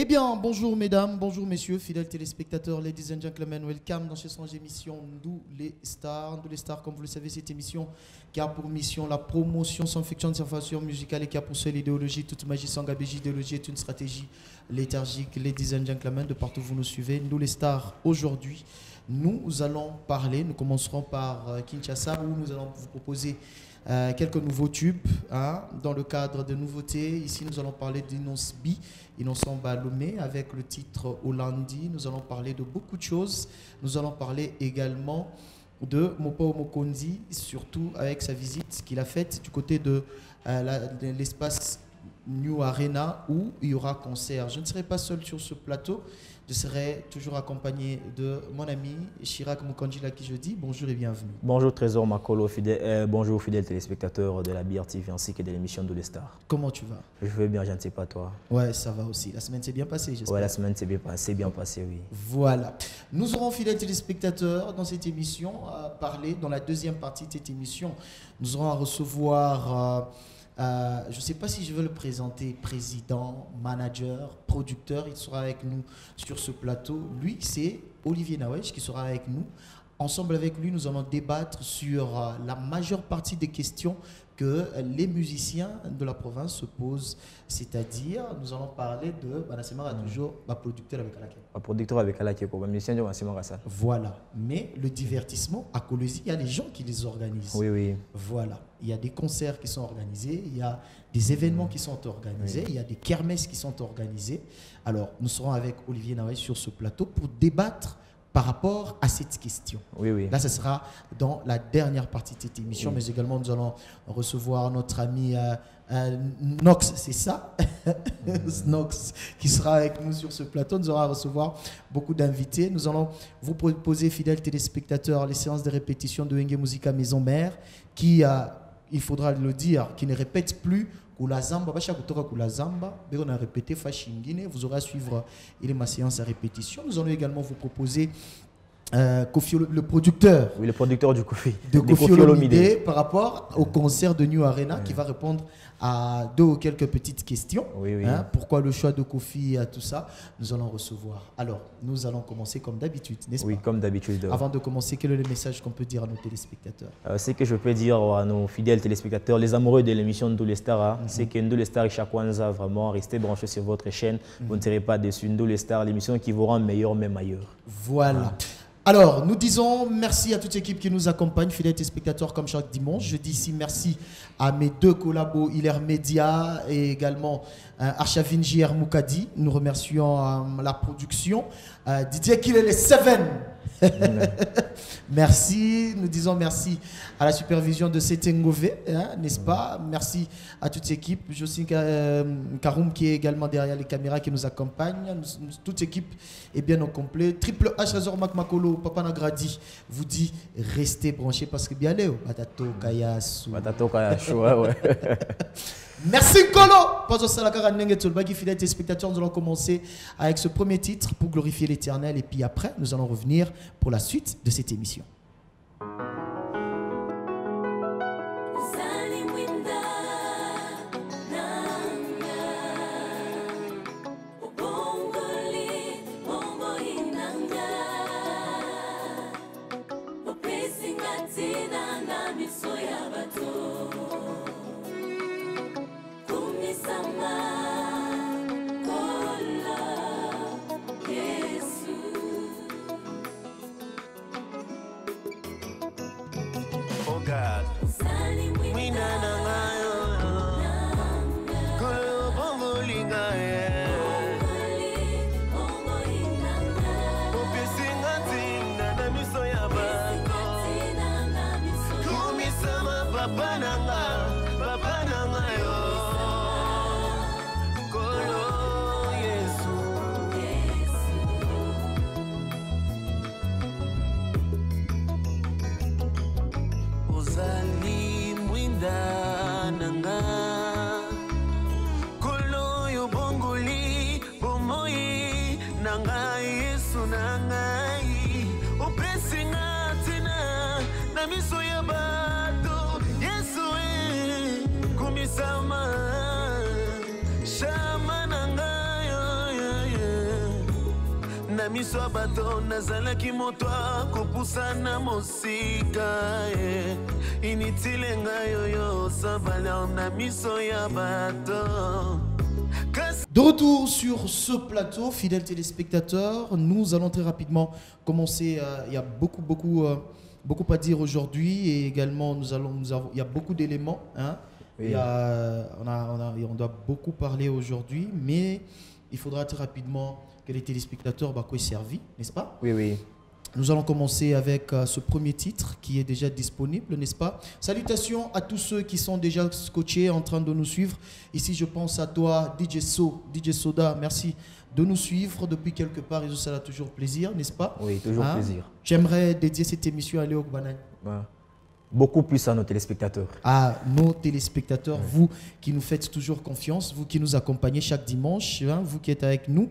Eh bien, bonjour mesdames, bonjour messieurs, fidèles téléspectateurs, ladies and gentlemen, welcome dans cette émission Nous les Stars. Nous les Stars, comme vous le savez, cette émission qui a pour mission la promotion sans fiction, sans information musicale et qui a pour seule idéologie, toute magie sans gabégie, idéologie est une stratégie léthargique, ladies and gentlemen, de partout où vous nous suivez. Nous les Stars, aujourd'hui, nous allons parler, nous commencerons par Kinshasa où nous allons vous proposer quelques nouveaux tubes dans le cadre de nouveautés. Ici, nous allons parler d'Innocent B, Innocent Balomé avec le titre Hollandi. Nous allons parler de beaucoup de choses. Nous allons parler également de Mopao Mokonzi, surtout avec sa visite qu'il a faite du côté de l'espace New Arena où il y aura concert. Je ne serai pas seul sur ce plateau. Je serai toujours accompagné de mon ami Chirac Mukandjila qui je dis bonjour et bienvenue. Bonjour Trésor Makolo, bonjour fidèles téléspectateurs de la BRTV ainsi que de l'émission de Les Stars. Comment tu vas? Je vais bien, je ne sais pas toi. Ouais, ça va aussi. La semaine s'est bien passée, j'espère. Ouais, la semaine s'est bien passée, oui. Voilà. Nous aurons fidèles téléspectateurs dans cette émission à parler, dans la deuxième partie de cette émission. Nous aurons à recevoir... je ne sais pas si je veux le présenter, président, manager, producteur, il sera avec nous sur ce plateau. Lui, c'est Olivier Nawesh qui sera avec nous. Ensemble avec lui, nous allons débattre sur la majeure partie des questions que les musiciens de la province se posent. C'est-à-dire, nous allons parler de toujours producteur avec Alaké. Producteur avec Alaké, musicien de ça. Voilà. Mais le divertissement, à Colosie, il y a les gens qui les organisent. Oui, oui. Voilà. Il y a des concerts qui sont organisés, il y a des événements qui sont organisés, il y a des kermesses qui sont organisées. Alors, nous serons avec Olivier Nawesh sur ce plateau pour débattre par rapport à cette question. Oui, oui. Là, ce sera dans la dernière partie de cette émission, mais également nous allons recevoir notre ami Nox, c'est ça Nox, qui sera avec nous sur ce plateau. Nous allons recevoir beaucoup d'invités. Nous allons vous proposer, fidèles téléspectateurs, les séances de répétition de Enge Musica Maison Mère, qui, il faudra le dire, qui ne répète plus Kula Zamba, on a répété Fashingine, vous aurez à suivre ma séance à répétition. Nous allons également vous proposer Kofi, le producteur. Oui, le producteur du Kofi. De Kofi Olomide par rapport au concert de New Arena qui va répondre à deux ou quelques petites questions. Oui, oui. Pourquoi le choix de Kofi et tout ça, nous allons recevoir. Alors, nous allons commencer comme d'habitude, n'est-ce pas? Oui, comme d'habitude. Avant de commencer, quel est le message qu'on peut dire à nos téléspectateurs? Ce que je peux dire à nos fidèles téléspectateurs, les amoureux de l'émission Ndou les Stars, c'est que Ndou les Stars et Chakwanza, vraiment, restez branchés sur votre chaîne. Vous ne serez pas déçus. Ndou les Stars, l'émission qui vous rend meilleur, même ailleurs. Voilà. Alors, nous disons merci à toute l'équipe qui nous accompagne, fidèles téléspectateurs comme chaque dimanche. Je dis ici merci à mes deux collabos, Hilaire Média et également Archavine JR Moukadi. Nous remercions la production. Didier Kilele 7. Merci, nous disons merci à la supervision de Setengove, n'est-ce pas? Merci à toute l'équipe, Jocelyne Karoum qui est également derrière les caméras qui nous accompagne. Toute l'équipe est bien au complet. Triple H Razor Makolo, Papa Nagradi vous dit restez branchés parce que bien Léo, Batato Kayasu. Batato Kayasu, ouais. Merci Kolo. Fidèles téléspectateurs, nous allons commencer avec ce premier titre pour glorifier l'Éternel et puis après nous allons revenir pour la suite de cette émission. Sama, shama nangayo, na miso ya bato nazalaki moto akopusana mosika initile ngai oyo sa valeur na miso ya bato. De retour sur ce plateau, fidèles téléspectateurs, nous allons très rapidement commencer. Il y a beaucoup à dire aujourd'hui et également il y a beaucoup d'éléments. Hein. Oui. On doit beaucoup parler aujourd'hui, mais il faudra très rapidement que les téléspectateurs soient servis, n'est-ce pas? Oui, oui. Nous allons commencer avec ce premier titre qui est déjà disponible, n'est-ce pas? Salutations à tous ceux qui sont déjà scotchés en train de nous suivre. Ici, je pense à toi, DJ Soda, merci de nous suivre depuis quelque part. Et ça a toujours plaisir, n'est-ce pas? Oui, toujours plaisir. J'aimerais dédier cette émission à Léo Gbanan. Beaucoup plus à nos téléspectateurs. À nos téléspectateurs, vous qui nous faites toujours confiance, vous qui nous accompagnez chaque dimanche, hein, vous qui êtes avec nous.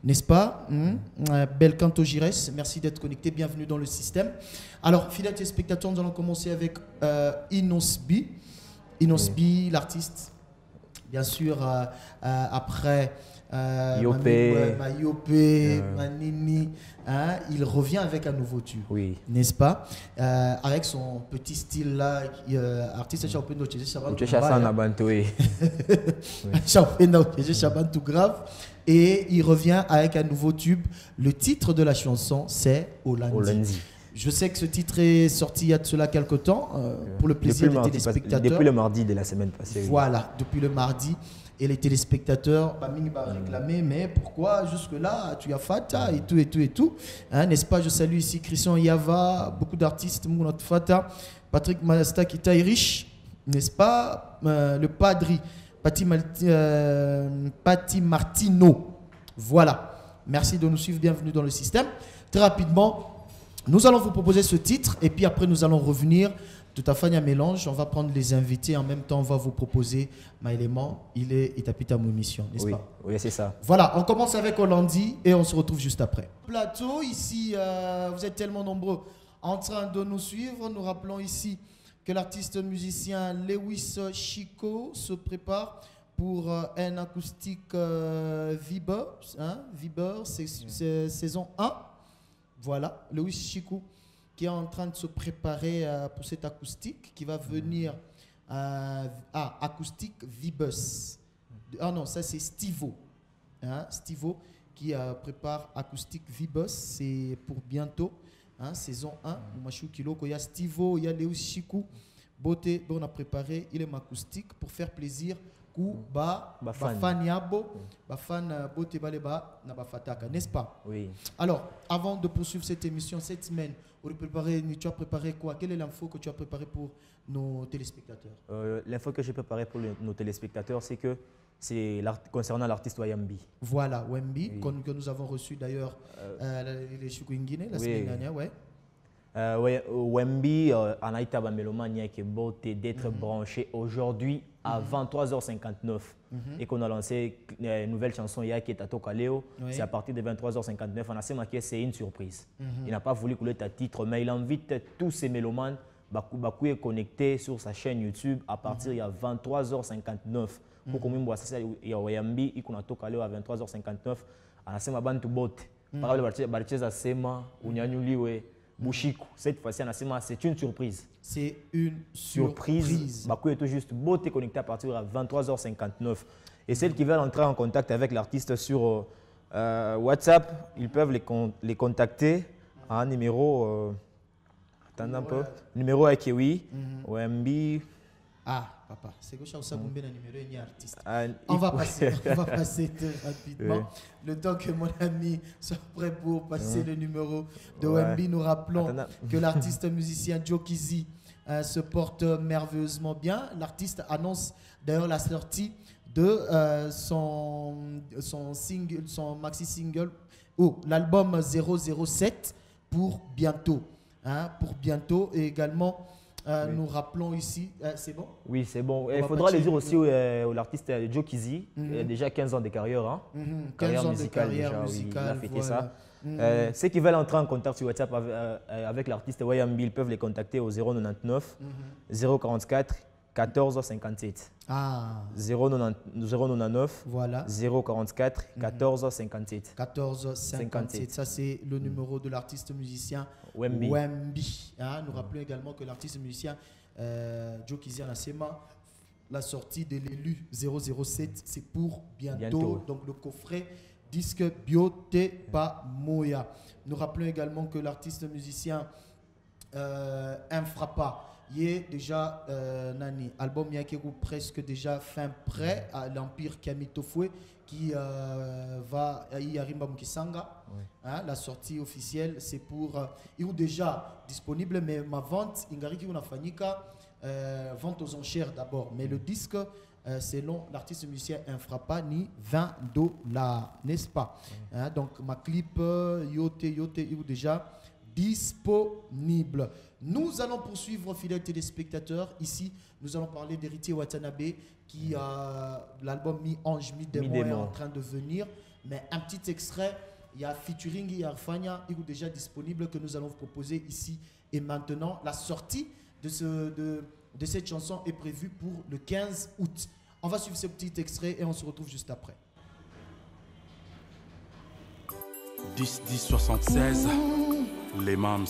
N'est-ce pas? Belcanto Gires, merci d'être connecté, bienvenue dans le système. Alors, fidèles téléspectateurs, nous allons commencer avec Inosbi. Inosbi, l'artiste, bien sûr, après Yopé, Manini, hein, il revient avec un nouveau tube, oui. N'est-ce pas? Avec son petit style là, artiste tout grave. Et il revient avec un nouveau tube. Le titre de la chanson, c'est Olandi. Je sais que ce titre est sorti il y a de cela quelque temps, pour le plaisir des téléspectateurs. Depuis le mardi de la semaine passée. Voilà, depuis le mardi. Et les téléspectateurs réclamer, mais pourquoi jusque-là, tu as Fata et tout. Hein, n'est-ce pas? Je salue ici Christian Yava, beaucoup d'artistes, Mounat Fata, Patrick Mastakita Irish, n'est-ce pas? Le Padri. Patti Martino. Voilà. Merci de nous suivre. Bienvenue dans le système. Très rapidement, nous allons vous proposer ce titre et puis après, nous allons revenir tout à fait à mélange. On va prendre les invités. En même temps, on va vous proposer ma élément. Il est Itapita Mission, n'est-ce pas? Oui, c'est ça. Voilà. On commence avec Olandi et on se retrouve juste après. Plateau, ici, vous êtes tellement nombreux en train de nous suivre. Nous rappelons ici que l'artiste musicien Lewis Chico se prépare pour un acoustique Viber, c'est saison 1. Voilà, Lewis Chico qui est en train de se préparer pour cet acoustique qui va venir acoustique Vibus. Ah non, ça c'est Stivo. Hein, Stivo qui prépare acoustique Vibus, c'est pour bientôt. Hein, saison 1, il y a Stivo, il y a Lewis Chico. Beauté, on a préparé, il est acoustique pour faire plaisir. N'est-ce pas? Oui. Alors, avant de poursuivre cette émission, cette semaine, tu as préparé quoi? Quelle est l'info que tu as préparée pour nos téléspectateurs? L'info que j'ai préparée pour nos téléspectateurs, c'est que c'est concernant l'artiste Wemby. Voilà, Wemby, oui. Que nous avons reçu d'ailleurs les Chukwingine la semaine dernière, ouais. Wemby, en Haïti, Mélomania qui est beauté d'être branché aujourd'hui à 23h59 et qu'on a lancé une nouvelle chanson hier qui est Tato Kaleo. Oui. C'est à partir de 23h59. On a assez marqué, c'est une surprise. Il n'a pas voulu couler ta titre, mais il invite tous ces mélomanes Bakou est connecté sur sa chaîne YouTube à partir de 23h59. Pour qu'on il y a Wemby, il a Tato Kaleo à 23h59. On a assez marqué bot. Par exemple, Barchez a Sema, Unyanyuliwe. Bouchikou, cette fois-ci, c'est une surprise. C'est une surprise. Bakou est tout juste beauté connecté à partir de 23h59. Et celles qui veulent entrer en contact avec l'artiste sur WhatsApp, ils peuvent les contacter à un numéro. Attendez un peu. Numéro Akewi, Wemby. Ah, papa, c'est que je suis numéro et artiste. On va passer très rapidement. Oui. Le temps que mon ami soit prêt pour passer le numéro de Wemby, nous rappelons que l'artiste musicien Joe Kizzy se porte merveilleusement bien. L'artiste annonce d'ailleurs la sortie de son maxi-single, l'album 007 pour bientôt. Hein, pour bientôt et également. Nous rappelons ici, c'est bon? Oui, c'est bon. Il faudra le dire aussi à l'artiste Joe Kizzy, il a déjà 15 ans de carrière. Hein? 15 ans de carrière musicale. Oui, il a fêté ça. Ceux qui veulent entrer en contact sur WhatsApp avec l'artiste Wemby, ils peuvent les contacter au 099 044 14h57. Ah. 099 voilà. 044 14h57. 14h57. Ça, c'est le numéro de l'artiste musicien Wemby. Hein, nous rappelons également que l'artiste musicien Joe Kizia Nasema, la sortie de l'élu 007, c'est pour bientôt. Donc, le coffret disque Biote Pa Moya. Nous rappelons également que l'artiste musicien Infrapa, il est déjà Nani, album Yakeru presque déjà fin prêt à l'Empire Kamitofwe qui va à Yarimba Mukisanga. Hein, la sortie officielle, c'est pour. Il est déjà disponible, mais ma vente, Ingariki Unafanika, vente aux enchères d'abord. Mais le disque, selon l'artiste musicien Infrapa, ni $20, n'est-ce pas? Hein, donc ma clip Yote est déjà disponible. Nous allons poursuivre, fidèles téléspectateurs. Ici, nous allons parler d'Héritier Watanabe, qui l'album Mi-Ange, Mi-Démon est en train de venir. Mais un petit extrait, il y a featuring, il y a Arfania, il est déjà disponible, que nous allons vous proposer ici et maintenant. La sortie de cette chanson est prévue pour le 15 août. On va suivre ce petit extrait et on se retrouve juste après. 10-10-76, les Mams.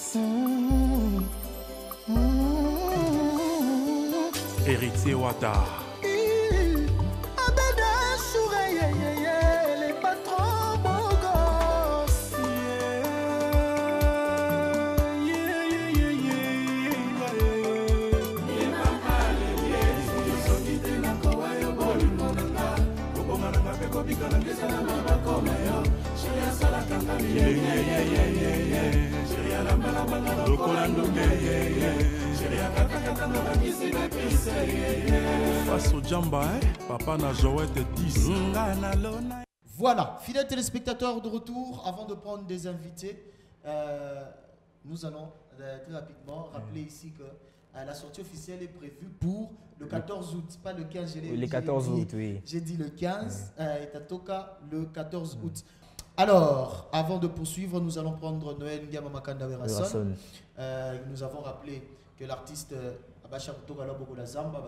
Héritier Wata. Les patrons beaux gosses. Face au Djamba, papa na Joëtte 10. Voilà, fidèles téléspectateurs de retour. Avant de prendre des invités, nous allons très rapidement rappeler ici que la sortie officielle est prévue pour le 14 août, pas le 15. Le 14 août, oui. J'ai dit le 15, et Tatoka le 14 août. Alors, avant de poursuivre, nous allons prendre Noël Ngama Makanda Werason. Nous avons rappelé que l'artiste Abacha Kutogala Bokola Zamba,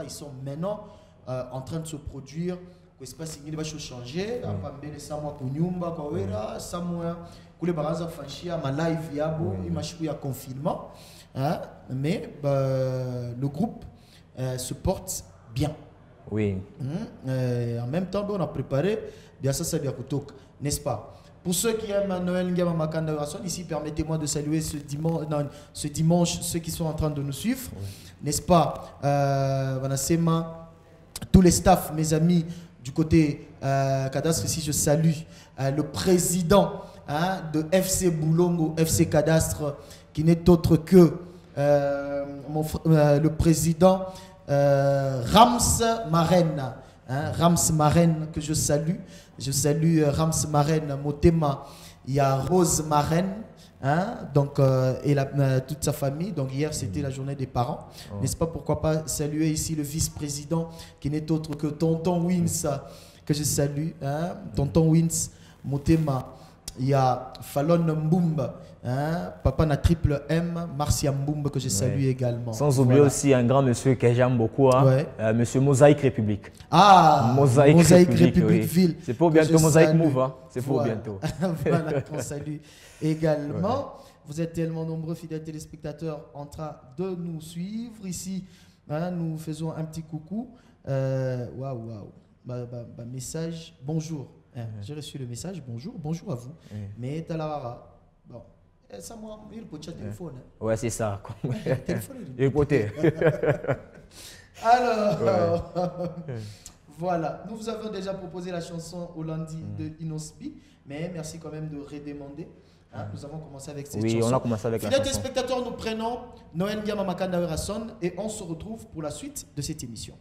ils sont maintenant en train de se produire. L'espace il va changer. Apambele Samoa Kunyumba Kawera, Samoa Kule Baraza Fanchia, ma live Yabo, il y a confinement. Mais le groupe se porte bien. Oui. En même temps, on a préparé bien ça bien Kutok, n'est-ce pas? Pour ceux qui aiment Noël Ngama Makanda Werason, ici, permettez-moi de saluer ce dimanche ceux qui sont en train de nous suivre, n'est-ce pas? Vanasema, tous les staffs, mes amis du côté Cadastre, ici je salue le président de FC Boulongo, FC Cadastre, qui n'est autre que le président Rams Marraine. Rams Marraine que je salue. Je salue Rams Marraine, Motema. Il y a Rose Marraine, donc, et toute sa famille. Donc hier c'était la journée des parents. N'est-ce pas? Pourquoi pas saluer ici le vice-président qui n'est autre que Tonton Wins, que je salue. Tonton Wins, Motema. Il y a Fallon Mboumba, papa na triple M, Marcia Mboumba que je salue également. Sans oublier aussi un grand monsieur que j'aime beaucoup, monsieur Mosaïque République. Ah, Mosaïque République oui. Ville. C'est pour bientôt Mosaïque Move, c'est pour bientôt. Voilà, qu'on salue également. Vous êtes tellement nombreux, fidèles téléspectateurs, en train de nous suivre ici. Nous faisons un petit coucou. Waouh. Message, bonjour. J'ai reçu le message, bonjour à vous. Mais Talavara, bon, ça moi, il peut chat téléphone. Ouais, c'est ça. Téléphone, il peut. Alors, voilà, nous vous avons déjà proposé la chanson au lundi de Inospi, mais merci quand même de redemander. Nous avons commencé avec cette chanson. Oui, on a commencé avec la chanson. Fidèles téléspectateurs, nous prenons Noël Ngama Makanda Werason et on se retrouve pour la suite de cette émission.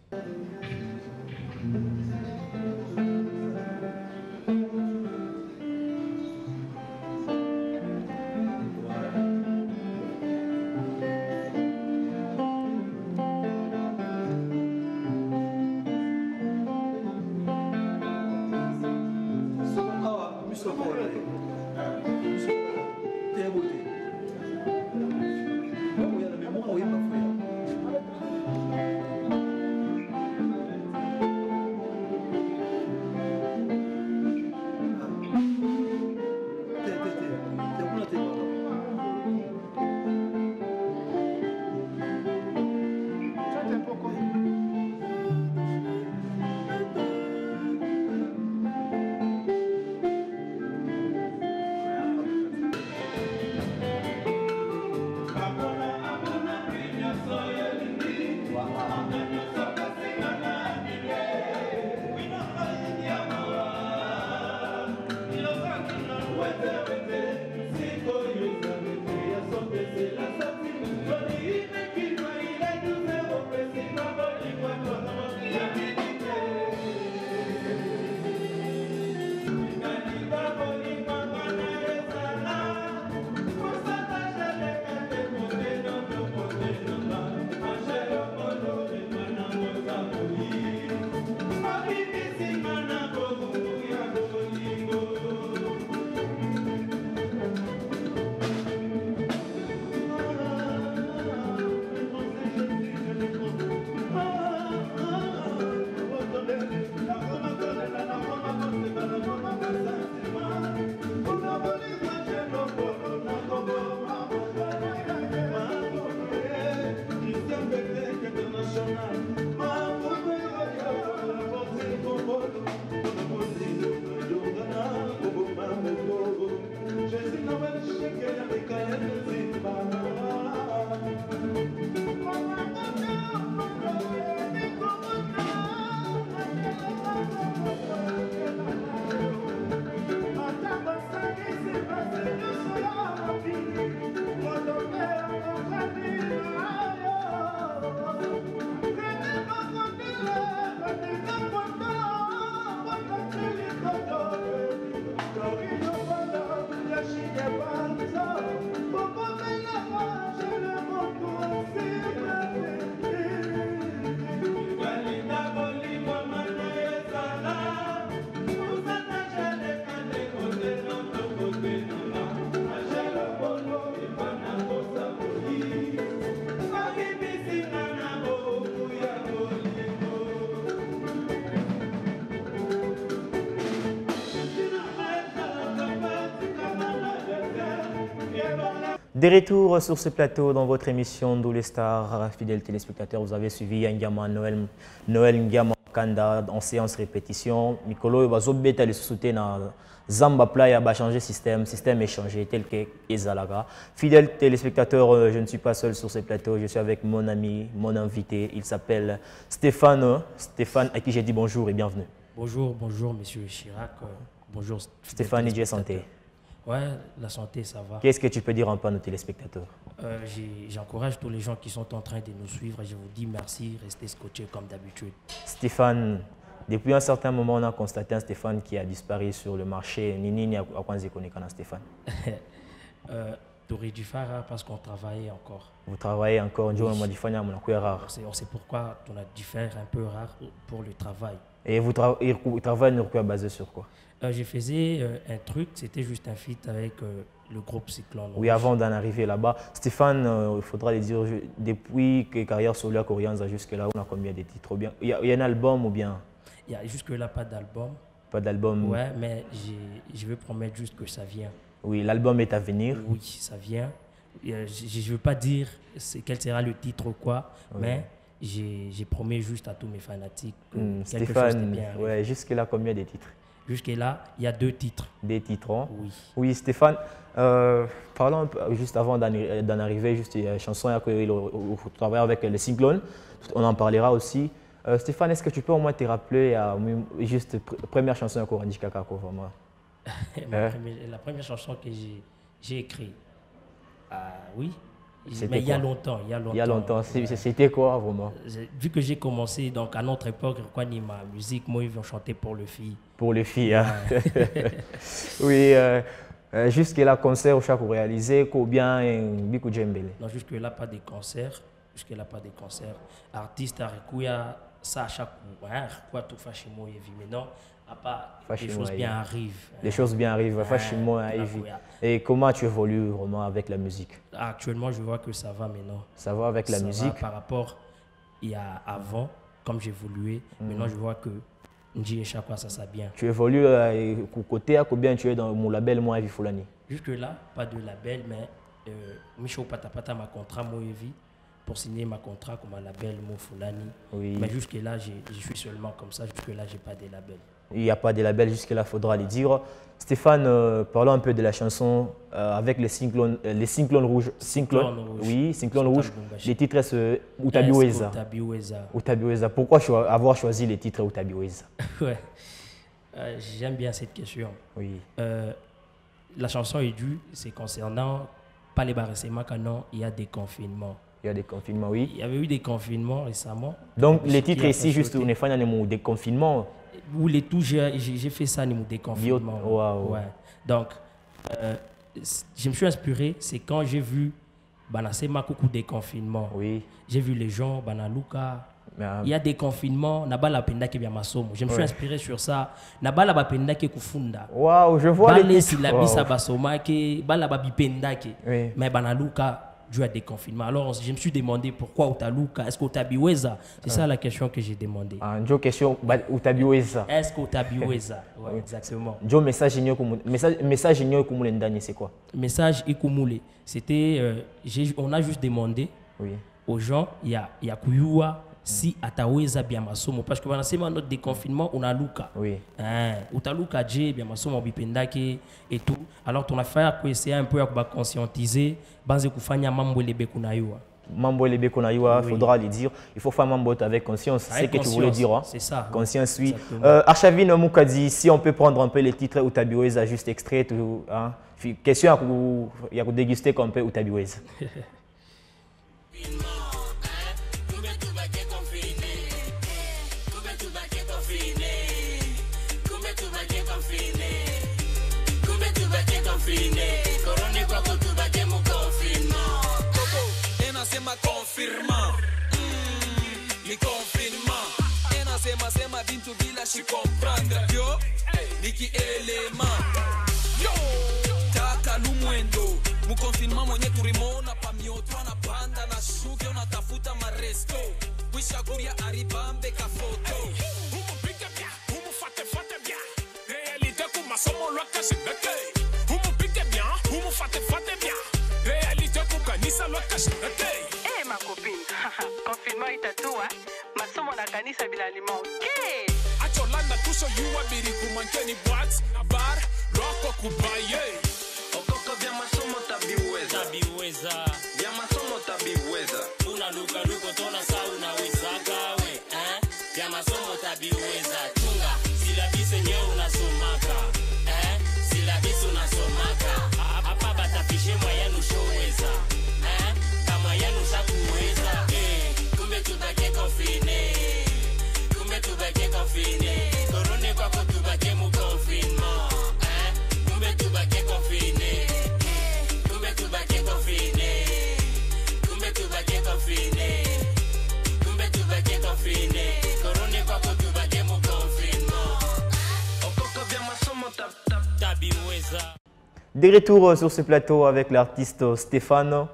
De retour sur ce plateau dans votre émission D'où les stars, fidèles téléspectateurs, vous avez suivi Yangama Noël Ngama Kanda en séance répétition. Mikolo va zobeta le soutenir Zamba Playa va changer système est changé tel que Ezalaga. Fidèles téléspectateurs, je ne suis pas seul sur ce plateau, je suis avec mon ami, mon invité. Il s'appelle Stéphane. Stéphane à qui j'ai dit bonjour et bienvenue. Bonjour, monsieur Chirac. Bonjour Stéphane, Dieu santé. Ouais, la santé, ça va. Qu'est-ce que tu peux dire un peu à nos téléspectateurs? J'encourage tous les gens qui sont en train de nous suivre et je vous dis merci, restez scotchés comme d'habitude. Stéphane, depuis un certain moment, on a constaté un Stéphane qui a disparu sur le marché. Nini, à quoi on connaît Stéphane? Tu aurais dû faire parce qu'on travaillait encore. Vous travaillez encore, oui. On sait pourquoi on a dû faire un peu rare pour le travail. Et vous travaillez basé sur quoi? Je faisais un truc, c'était juste un feat avec le groupe Cyclone. Oui, avant d'en arriver là-bas. Stéphane, il faudra le dire, depuis que Carrière Solia Corianza jusque-là, on a combien de titres? Il y a un album ou bien? Il n'y a jusque-là pas d'album. Pas d'album? Ouais, mais je veux promettre juste que ça vient. Oui, l'album est à venir? Oui, ça vient. Je ne veux pas dire quel sera le titre ou quoi, oui. Mais j'ai promis juste à tous mes fanatiques que quelque chose de bien. Ouais, jusque-là, combien de titres? Jusque-là, il y a 2 titres. Des titres, hein? Oui. Oui, Stéphane, parlons un peu, juste avant d'en arriver, juste une chanson où tu travailles avec les Cyclones, on en parlera aussi. Stéphane, est-ce que tu peux au moins te rappeler juste la première chanson à Korandi Kakako, vraiment? La première chanson que j'ai écrite, oui. Mais il y a longtemps. Il y a longtemps. C'était quoi, vraiment? Vu que j'ai commencé, donc à notre époque, quoi, ni ma musique, moi, ils vont chanter pour les filles. Pour les filles, hein? Oui, jusque-là, concert, chaque réalisé, ou bien Bikou Djembele? Non, jusque-là, pas de concert. Jusque-là, pas de concert. Artiste, Arikuya, ça à chaque coup. Quoi, tout Fashimo, mais non. Des choses bien arrivent. Des choses bien arrivent. Et comment tu évolues vraiment avec la musique? Actuellement, je vois que ça va maintenant. Ça va avec la musique? Par rapport à avant, comme j'évoluais, maintenant je vois que Ndji et chaque fois ça bien. Tu évolues côté à combien tu es dans mon label Moi Evi Fulani? Jusque-là, pas de label, mais Michel Patapata m'a contrat Moi Evi pour signer ma contrat comme un label Mo Fulani. Oui. Mais jusque-là, je suis seulement comme ça. Jusque-là, je n'ai pas de label. Il n'y a pas de label, jusque-là, il faudra le dire. Stéphane, parlons un peu de la chanson avec les Cyclones Rouges. Oui, Cyclones Rouges. Les titres, c'est Utabiweza. Utabiweza. Pourquoi avoir choisi les titres Utabiweza? Ouais. J'aime bien cette question. Oui. La chanson est due, c'est concernant pas les Baresema Canon, il y a des confinements. Il y a des confinements, oui. Il y avait eu des confinements récemment. Donc les titres ici, juste on est fan de des confinements. Ou les tout, j'ai fait ça, des confinements. Wow. Ouais. Donc, je me suis inspiré, c'est quand j'ai vu Banasema Koukou des confinements. Oui. J'ai vu les gens, Banaluka. Il y a des confinements, Nabala Penda qui vient Masomo. Je me suis inspiré sur ça. Nabala Penda qui Kufunda. Waouh, je vois les titres. Bala Basoma qui Bala Penda qui. Mais Banaluka dû à des confinements. Alors je me suis demandé pourquoi Utaluka, est-ce qu'Utabiweza? C'est ça la question que j'ai demandé. Une question Utabiweza. Est-ce qu'Utabiweza? Ouais, exactement. Jo message Ikumule Ndani, c'est quoi? Message Ikumule, c'était on a juste demandé aux gens, il y a Kuyua si ataweza bien masomo parce que pendant notre déconfinement on a Luka. Oui. Utaluka J bien masomo bipendake et tout. Alors on a fait essayer un peu à conscientiser banze kufanya mambo lebe kunayua. Mambo lebe kunayua, faudra le dire. Il faut faire mambo avec conscience, c'est ce que tu voulais dire. Hein? C'est ça. Conscience, oui. Archavine Moukadi, si on peut prendre un peu les titres Utabiweza juste extrait tout hein. Question il y a que déguster comme peu Utabiweza. Sema bintu bila shi comprendre yo niki element yo taka lumwendo mu confinement mwenye turimona pa mioto na banda na shuke unatafuta maresto wisha kuria aribambe ka photo umupike bien umufate bien réalité ku masomo lwa kasi beke umupike bien umufate bien réalité Eh ma copine, confinement itatua, masomo na kanisa bila limon. Acholanda tusho yuwa biri kumankeni boîte, bar, roko kubaye. Okoko vya masomo tabiweza. Vya masomo tabiweza. Una luka luko tona sa unaweza kawe, vya masomo tabiweza. Chunga, silabise nye unasomaka, silabise unasomaka. Hapa batapishe mwayanu showeza, kama yanu shakuweza. Kumbe tubake kofine, kumbe tubake kofine. Korone kwako tubake mu confinement, kumbe tubake kofine, kumbe tubake kofine, kumbe tubake kofine, kumbe tubake kofine. Korone kwako tubake mu confinement. Okoko vya masomo tabiweza. De retour sur ce plateau avec l'artiste Stéphane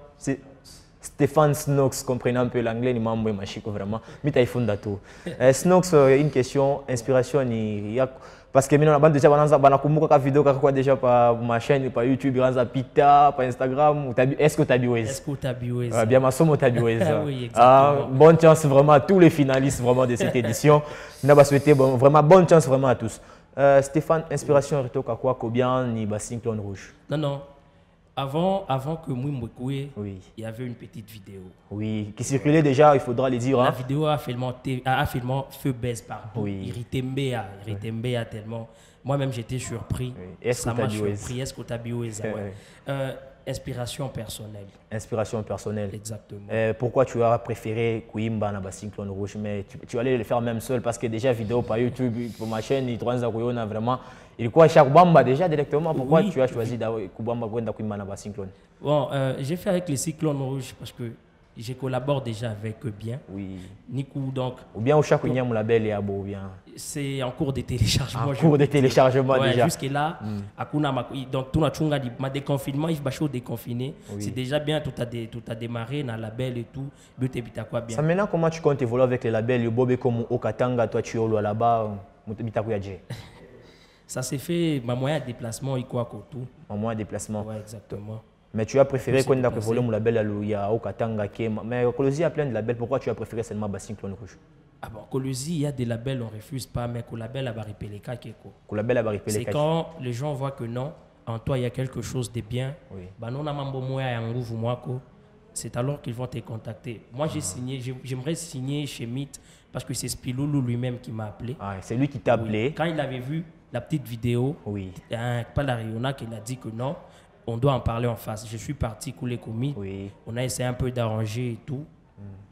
Snox, comprenant un peu l'anglais, ni mambo et machiko vraiment. Mita ifunda tout. Snox, une question, inspiration, parce que maintenant, déjà, on a vidéo quoi déjà par ma chaîne, par YouTube, par Instagram. Est-ce que tu as bioué? Est-ce que tu as bioué? Bien, ma somme, tu as bioué. Oui, exactement. Bonne chance vraiment à tous les finalistes vraiment de cette édition. On va souhaiter vraiment bonne chance vraiment à tous. Stéphane, inspiration retour à quoi Combien ni Bassin Clone Rouge? Non. Avant que Mouimouekoué, oui, il y avait une petite vidéo. Oui, qui circulait déjà, il faudra le dire. La vidéo a fait feu baisse partout. Oui. Irritembea tellement. Moi-même, j'étais surpris. Oui. Ça m'a surpris. Est-ce que tu as bioué ça? Inspiration personnelle. Inspiration personnelle. Exactement. Pourquoi tu as préféré Kouimba na Bassin Clone Rouge, mais tu allais le faire même seul parce que déjà vidéo par YouTube, pour ma chaîne, il a vraiment. Il quoi chaque bamba déjà directement. Pourquoi tu as choisi Koubamba Kouimba na Bassin Clone? Bon, j'ai fait avec les Cyclones Rouges parce que je collabore déjà avec eux bien. Oui. Nikou donc. Ou bien au chaque label et abo ou bien. C'est en cours de téléchargement. En cours de téléchargement déjà. Jusque là, donc tout n'a ma déconfinement, il va chaud déconfiné. C'est déjà bien, tout a démarré dans le label et tout. But et quoi bien. Ça maintenant comment tu comptes évoluer avec les labels, le Bobé comme Okatanga, toi tu es là-bas, ça s'est fait, ma moyen de déplacement, il quoi tout. En moyen de déplacement. Oui, exactement. Mais tu as préféré qu'on ait évolué mon label à Okatanga, mais Colosi a plein de labels, pourquoi tu as préféré seulement Bassin Clone Rouge? Ah bon, Colosi, il y a des labels, on ne refuse pas, mais le label à Baripeleka Keko. C'est quand les gens voient que non, en toi il y a quelque chose de bien, c'est alors qu'ils vont te contacter. Moi j'ai signé, j'aimerais signer chez Mythe parce que c'est Spiloulou lui-même qui m'a appelé. Ah, c'est lui qui t'a appelé. Quand il avait vu la petite vidéo, pas la Riona qui a dit que non, on doit en parler en face. Je suis parti couler commis. On a essayé un peu d'arranger et tout.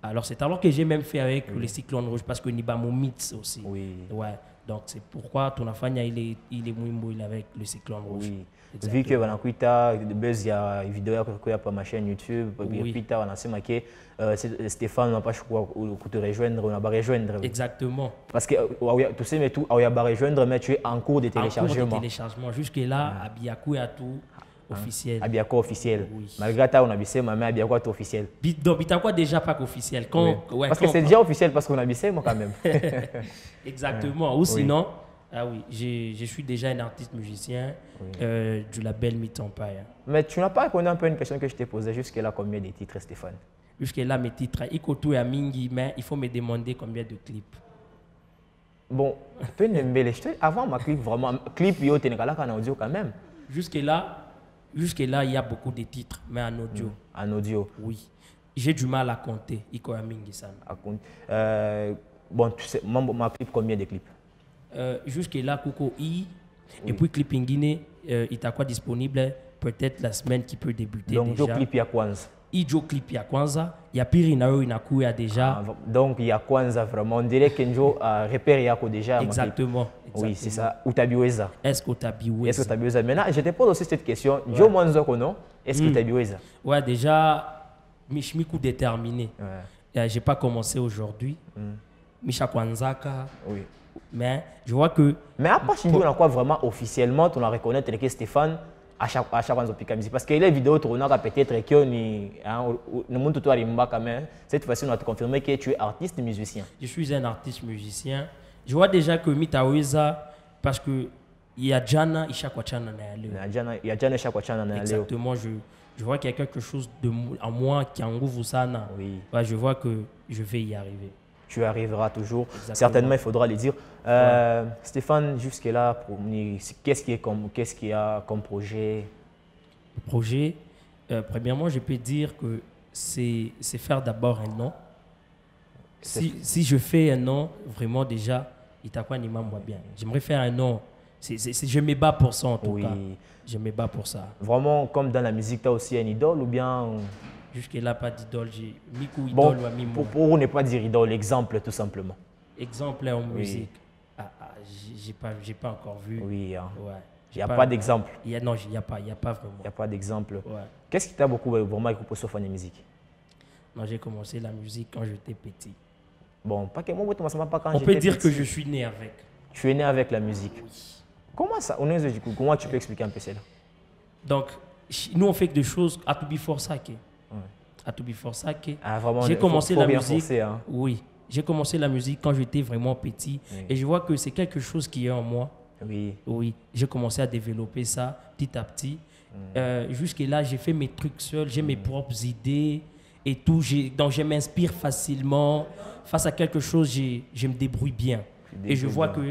Alors c'est alors que j'ai même fait avec les Cyclones Rouges parce que Nibamo Mits aussi. Ouais. Donc c'est pourquoi ton enfant il est Mouimbo, il est avec le Cyclone Rouge. Vu que on a il y a une vidéo qui est sur ma chaîne YouTube, puis on a marqué Stéphane n'a pas te rejoindre, on a rejoindre. Exactement. Parce que tu sais mais tout, on a rejoindre mais tu es en cours de téléchargement. En cours de téléchargement jusque là, à Biakou et à tout. Officiel. Abiako officiel. Malgré ça, on a bissé, mais Abiako est officiel. Donc, Bitakwa déjà pas officiel. Parce que c'est déjà officiel parce qu'on a bissé, moi quand même. Exactement. Ou sinon, je suis déjà un artiste musicien du label Myth Empire. Mais tu n'as pas répondu un peu à une question que je t'ai posée jusque-là, combien de titres, Stéphane? Jusque-là, mes titres, Ikoto et Amingi, mais il faut me demander combien de clips. Bon, avant ma clip, vraiment, clip, il y a un audio quand même. Jusque-là, il y a beaucoup de titres, mais en audio. En audio? Oui. J'ai du mal à compter. Bon, tu sais, ma clip, combien de clips? Jusque-là, Koko I. Et puis, Clip in Guinée, il t'a quoi disponible peut-être la semaine qui peut débuter. Donc, déjà. Donc, clip, il y a Kwanza. Ijo clip ya kwanza, ya piri na yo inakuya déjà. Donc il y a Kwanza vraiment, on dirait que Njo repère yako déjà. Exactement. Oui, c'est ça. Utabiweza. Est-ce que Utabiweza? Est-ce que Utabiweza? Maintenant, je te pose aussi cette question. Njo Mwanzo kono, est-ce que Utabiweza? Ouais, déjà, Mishmiku déterminé. J'ai pas commencé aujourd'hui. Misha Kwanzaka. Oui. Mais je vois que. Mais à part on a quoi vraiment officiellement, on a reconnaître que Stéphane. À chaque fois, parce que les vidéos tournent peut-être que cette fois-ci, on a confirmé que tu es artiste et musicien. Je suis un artiste musicien. Je vois déjà que Mitaweza, parce que il y a Jana Ishakwachana na leo. Il y a Jana Ishakwachana na leo. Exactement, je vois qu'il y a quelque chose en moi qui engouffre ça. Oui. Ouais, je vois que je vais y arriver. Tu arriveras toujours. Exactement. Certainement, il faudra le dire. Stéphane, jusque-là, qu'est-ce qu'il y a comme projet? Le projet, premièrement, je peux dire que c'est faire d'abord un nom. Si je fais un nom, vraiment déjà, Itakwani m'envoie bien. J'aimerais faire un nom. Je me bats pour ça en tout cas. Je me bats pour ça. Vraiment, comme dans la musique, tu as aussi un idole ou bien... Jusque-là, pas d'idole. J'ai Miku idole bon, ou Amimo. Pour ne pas dire idole, exemple tout simplement. Exemple en musique. J'ai pas encore vu. Oui. Hein. Ouais. Il n'y a pas d'exemple. Non, il n'y a pas vraiment. Il n'y a pas d'exemple. Ouais. Qu'est-ce qui t'a beaucoup vraiment écouté sur la musique? Non, j'ai commencé la musique quand j'étais petit. Bon, pas que moi, pas quand on peut dire petit. Que je suis né avec. Tu es né avec la musique. Oui. Comment ça? Comment tu peux expliquer un peu cela? Donc, nous, on fait que des choses à to be for sake. À to be for sake. J'ai commencé la musique. Forcer, hein. Oui. J'ai commencé la musique quand j'étais vraiment petit. Oui. Et je vois que c'est quelque chose qui est en moi. Oui. Oui. J'ai commencé à développer ça petit à petit. Jusque-là, j'ai fait mes trucs seul. J'ai mes propres idées et tout. Donc, je m'inspire facilement. Face à quelque chose, je me débrouille bien. Et je vois que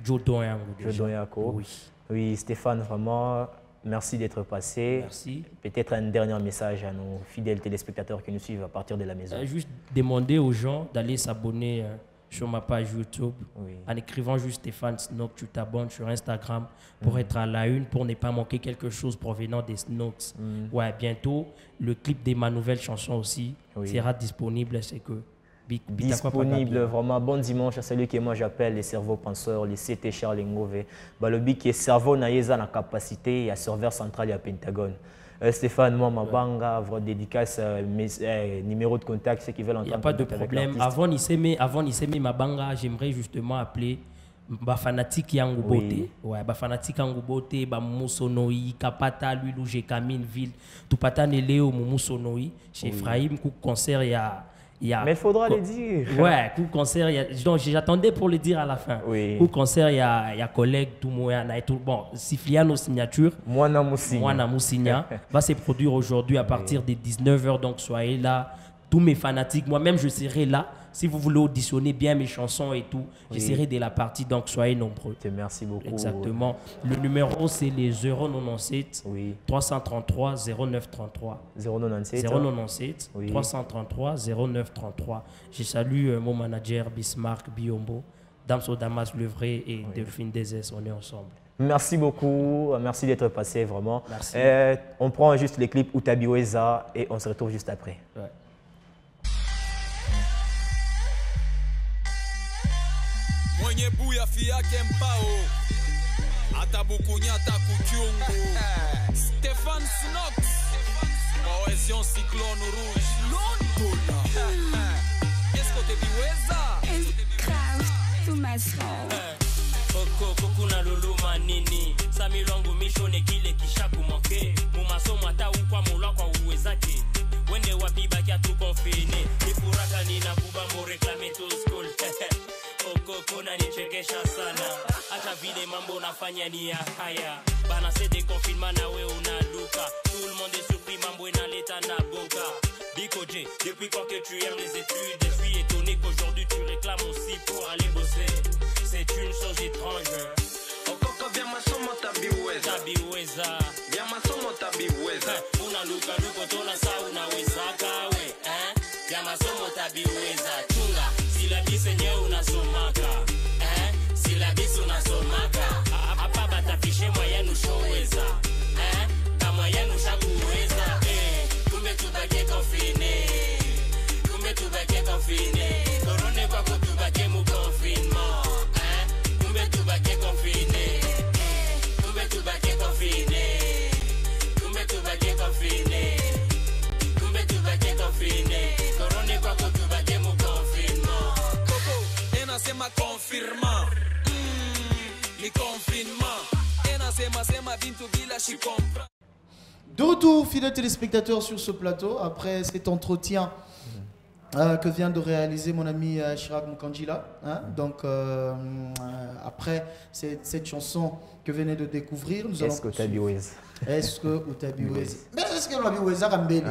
Joe Doyako. Oui, Stéphane, vraiment, merci d'être passé. Merci. Peut-être un dernier message à nos fidèles téléspectateurs qui nous suivent à partir de la maison. Juste demander aux gens d'aller s'abonner sur ma page YouTube. En écrivant juste Stéphane Snook, tu t'abonnes sur Instagram pour être à la une, pour ne pas manquer quelque chose provenant des Snooks. Ouais, bientôt, le clip de ma nouvelle chanson aussi sera disponible. C'est que disponible, vraiment. Bon dimanche à celui que moi j'appelle les cerveaux penseurs, les CT Charles Ngove. Le but qui est cerveau na la capacité, il y a serveur central, il y a Pentagone. Stéphane, moi, ma banga, votre dédicace, numéro de contact, ceux qui veulent entendre. Il n'y a pas de problème. Avant Niseme ma banga, j'aimerais justement appeler ba fanatique yangu bote. Ouais, ba fanatique yangu bote, ba Mousonoi, Kapata, lui, Louge, Kamine, Ville, Tupata Neleo, Mousonoi, chez Ephraim, coup concert, mais il faudra le dire. Ouais, coup concert, donc j'attendais pour le dire à la fin. Coup concert, il y a collègue, tout moyen, tout bon, Sifliano signature. Moana Moussigna va se produire aujourd'hui à partir de 19h, donc soyez là. Tous mes fanatiques, moi-même je serai là. Si vous voulez auditionner bien mes chansons et tout, je serai de la partie, donc soyez nombreux. Merci beaucoup. Exactement. Le numéro, c'est les 097 333 0933. 097 333 0933. Je salue mon manager Bismarck Biombo, Damso Damas Levray et Delphine Dezes. On est ensemble. Merci beaucoup. Merci d'être passé, vraiment. Merci. On prend juste les clips Utabiweza et on se retrouve juste après. Ouais. Mwenye buya fiyake mpao atabukunyata kuchungu Stéphane Snook Cohésion Cyclone Rouge Londola Qu'est-ce que Utabiweza Craft to my soul Kuna luluma nini Sami longu mishone kile kishaku manke Mumasomo ata ukwa mula kwa uwezake Wende wabiba kia tu konfine Nifuraka nina kubambo reklame to school Kuna nichekesha sana hata vile mambo nafanya ni ya haya bana c'est des confinements na we unaluka tout le monde est surpris mambo inaleta na bonka Biko J depuis quand que tu aimes les études je suis étonné qu'aujourd'hui tu réclames aussi pour aller bosser c'est une chose étrange Okoko vya masomo tabiweza vya masomo tabiweza unaluka luko tona sa unawezaka we vya masomo tabiweza chunga sila bisenye unasomaka sila bisu unasomaka hapa batafishe mwayenu showeza kama yenu shakuweza kumbe tubake confine korone kwako tubake mu confinement kumbe tubake confine kumbe tubake confine kumbe tubake confine kumbe tubake confine korone kwako tubake mu confinement Enasema confirma ni confinement Enasema bintu bila shi compra. De retour, fidèles téléspectateurs, sur ce plateau, après cet entretien que vient de réaliser mon ami Chirag Mukandjila. Donc, après cette chanson que venez de découvrir, nous allons... Est-ce que Utabiweza? Est-ce que Utabiweza? est-ce que on a vu Weza Kambele?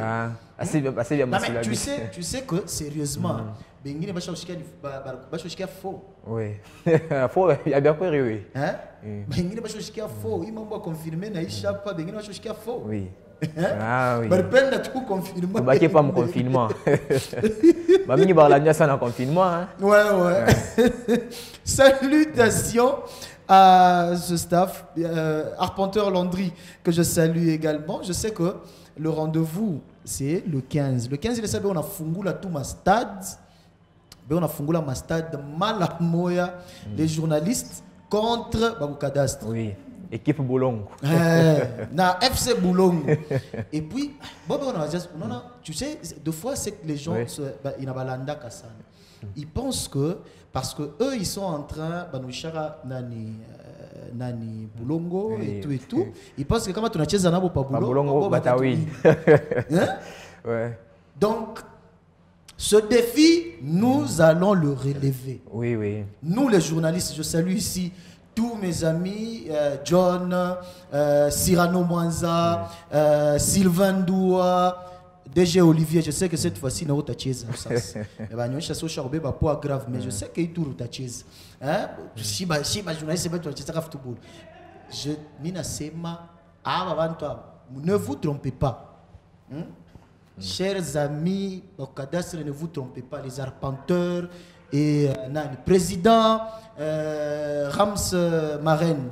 Assez bien mais tu sais que sérieusement, Bengine va chercher faux. Oui. Faux, il y a bien quoi oui. Hein? Bengine va chercher faux. Il m'a confirmé na échappe pas Bengine va chercher faux. Oui. Ah oui. Mais peine de tout confirmer. Bah qui pas mon confinement. Mamie Barlania ça en confinement hein. Ouais. Salutations à ce staff, Arpenteur Landry, que je salue également. Je sais que le rendez-vous, c'est le 15. Le 15, il est on a fungula tout ma stade. On a fungula ma stade Malamoya, les journalistes contre Babou Cadastre. Oui, équipe Boulong. Na FC Boulong. Et puis, tu sais, deux fois, c'est que les gens, ils n'ont pas l'anda ça. Ils pensent que, parce que eux, ils sont en train, nani Boulongo et tout. Ils pensent que quand tu as chez Zanabo, pas Boulongo, Batawi. Ouais. Donc, ce défi, nous allons le relever. Oui. Nous, les journalistes, je salue ici tous mes amis, John, Cyrano Mwanza, Sylvain Doua, DG Olivier. Je sais que cette fois-ci, nous avons tachise. Grave, mais je sais qu'il y a tout tachise. Si ma journaliste je ne vous trompez pas. Chers amis, au cadastre, ne vous trompez pas, les arpenteurs et le président Rams Marraine.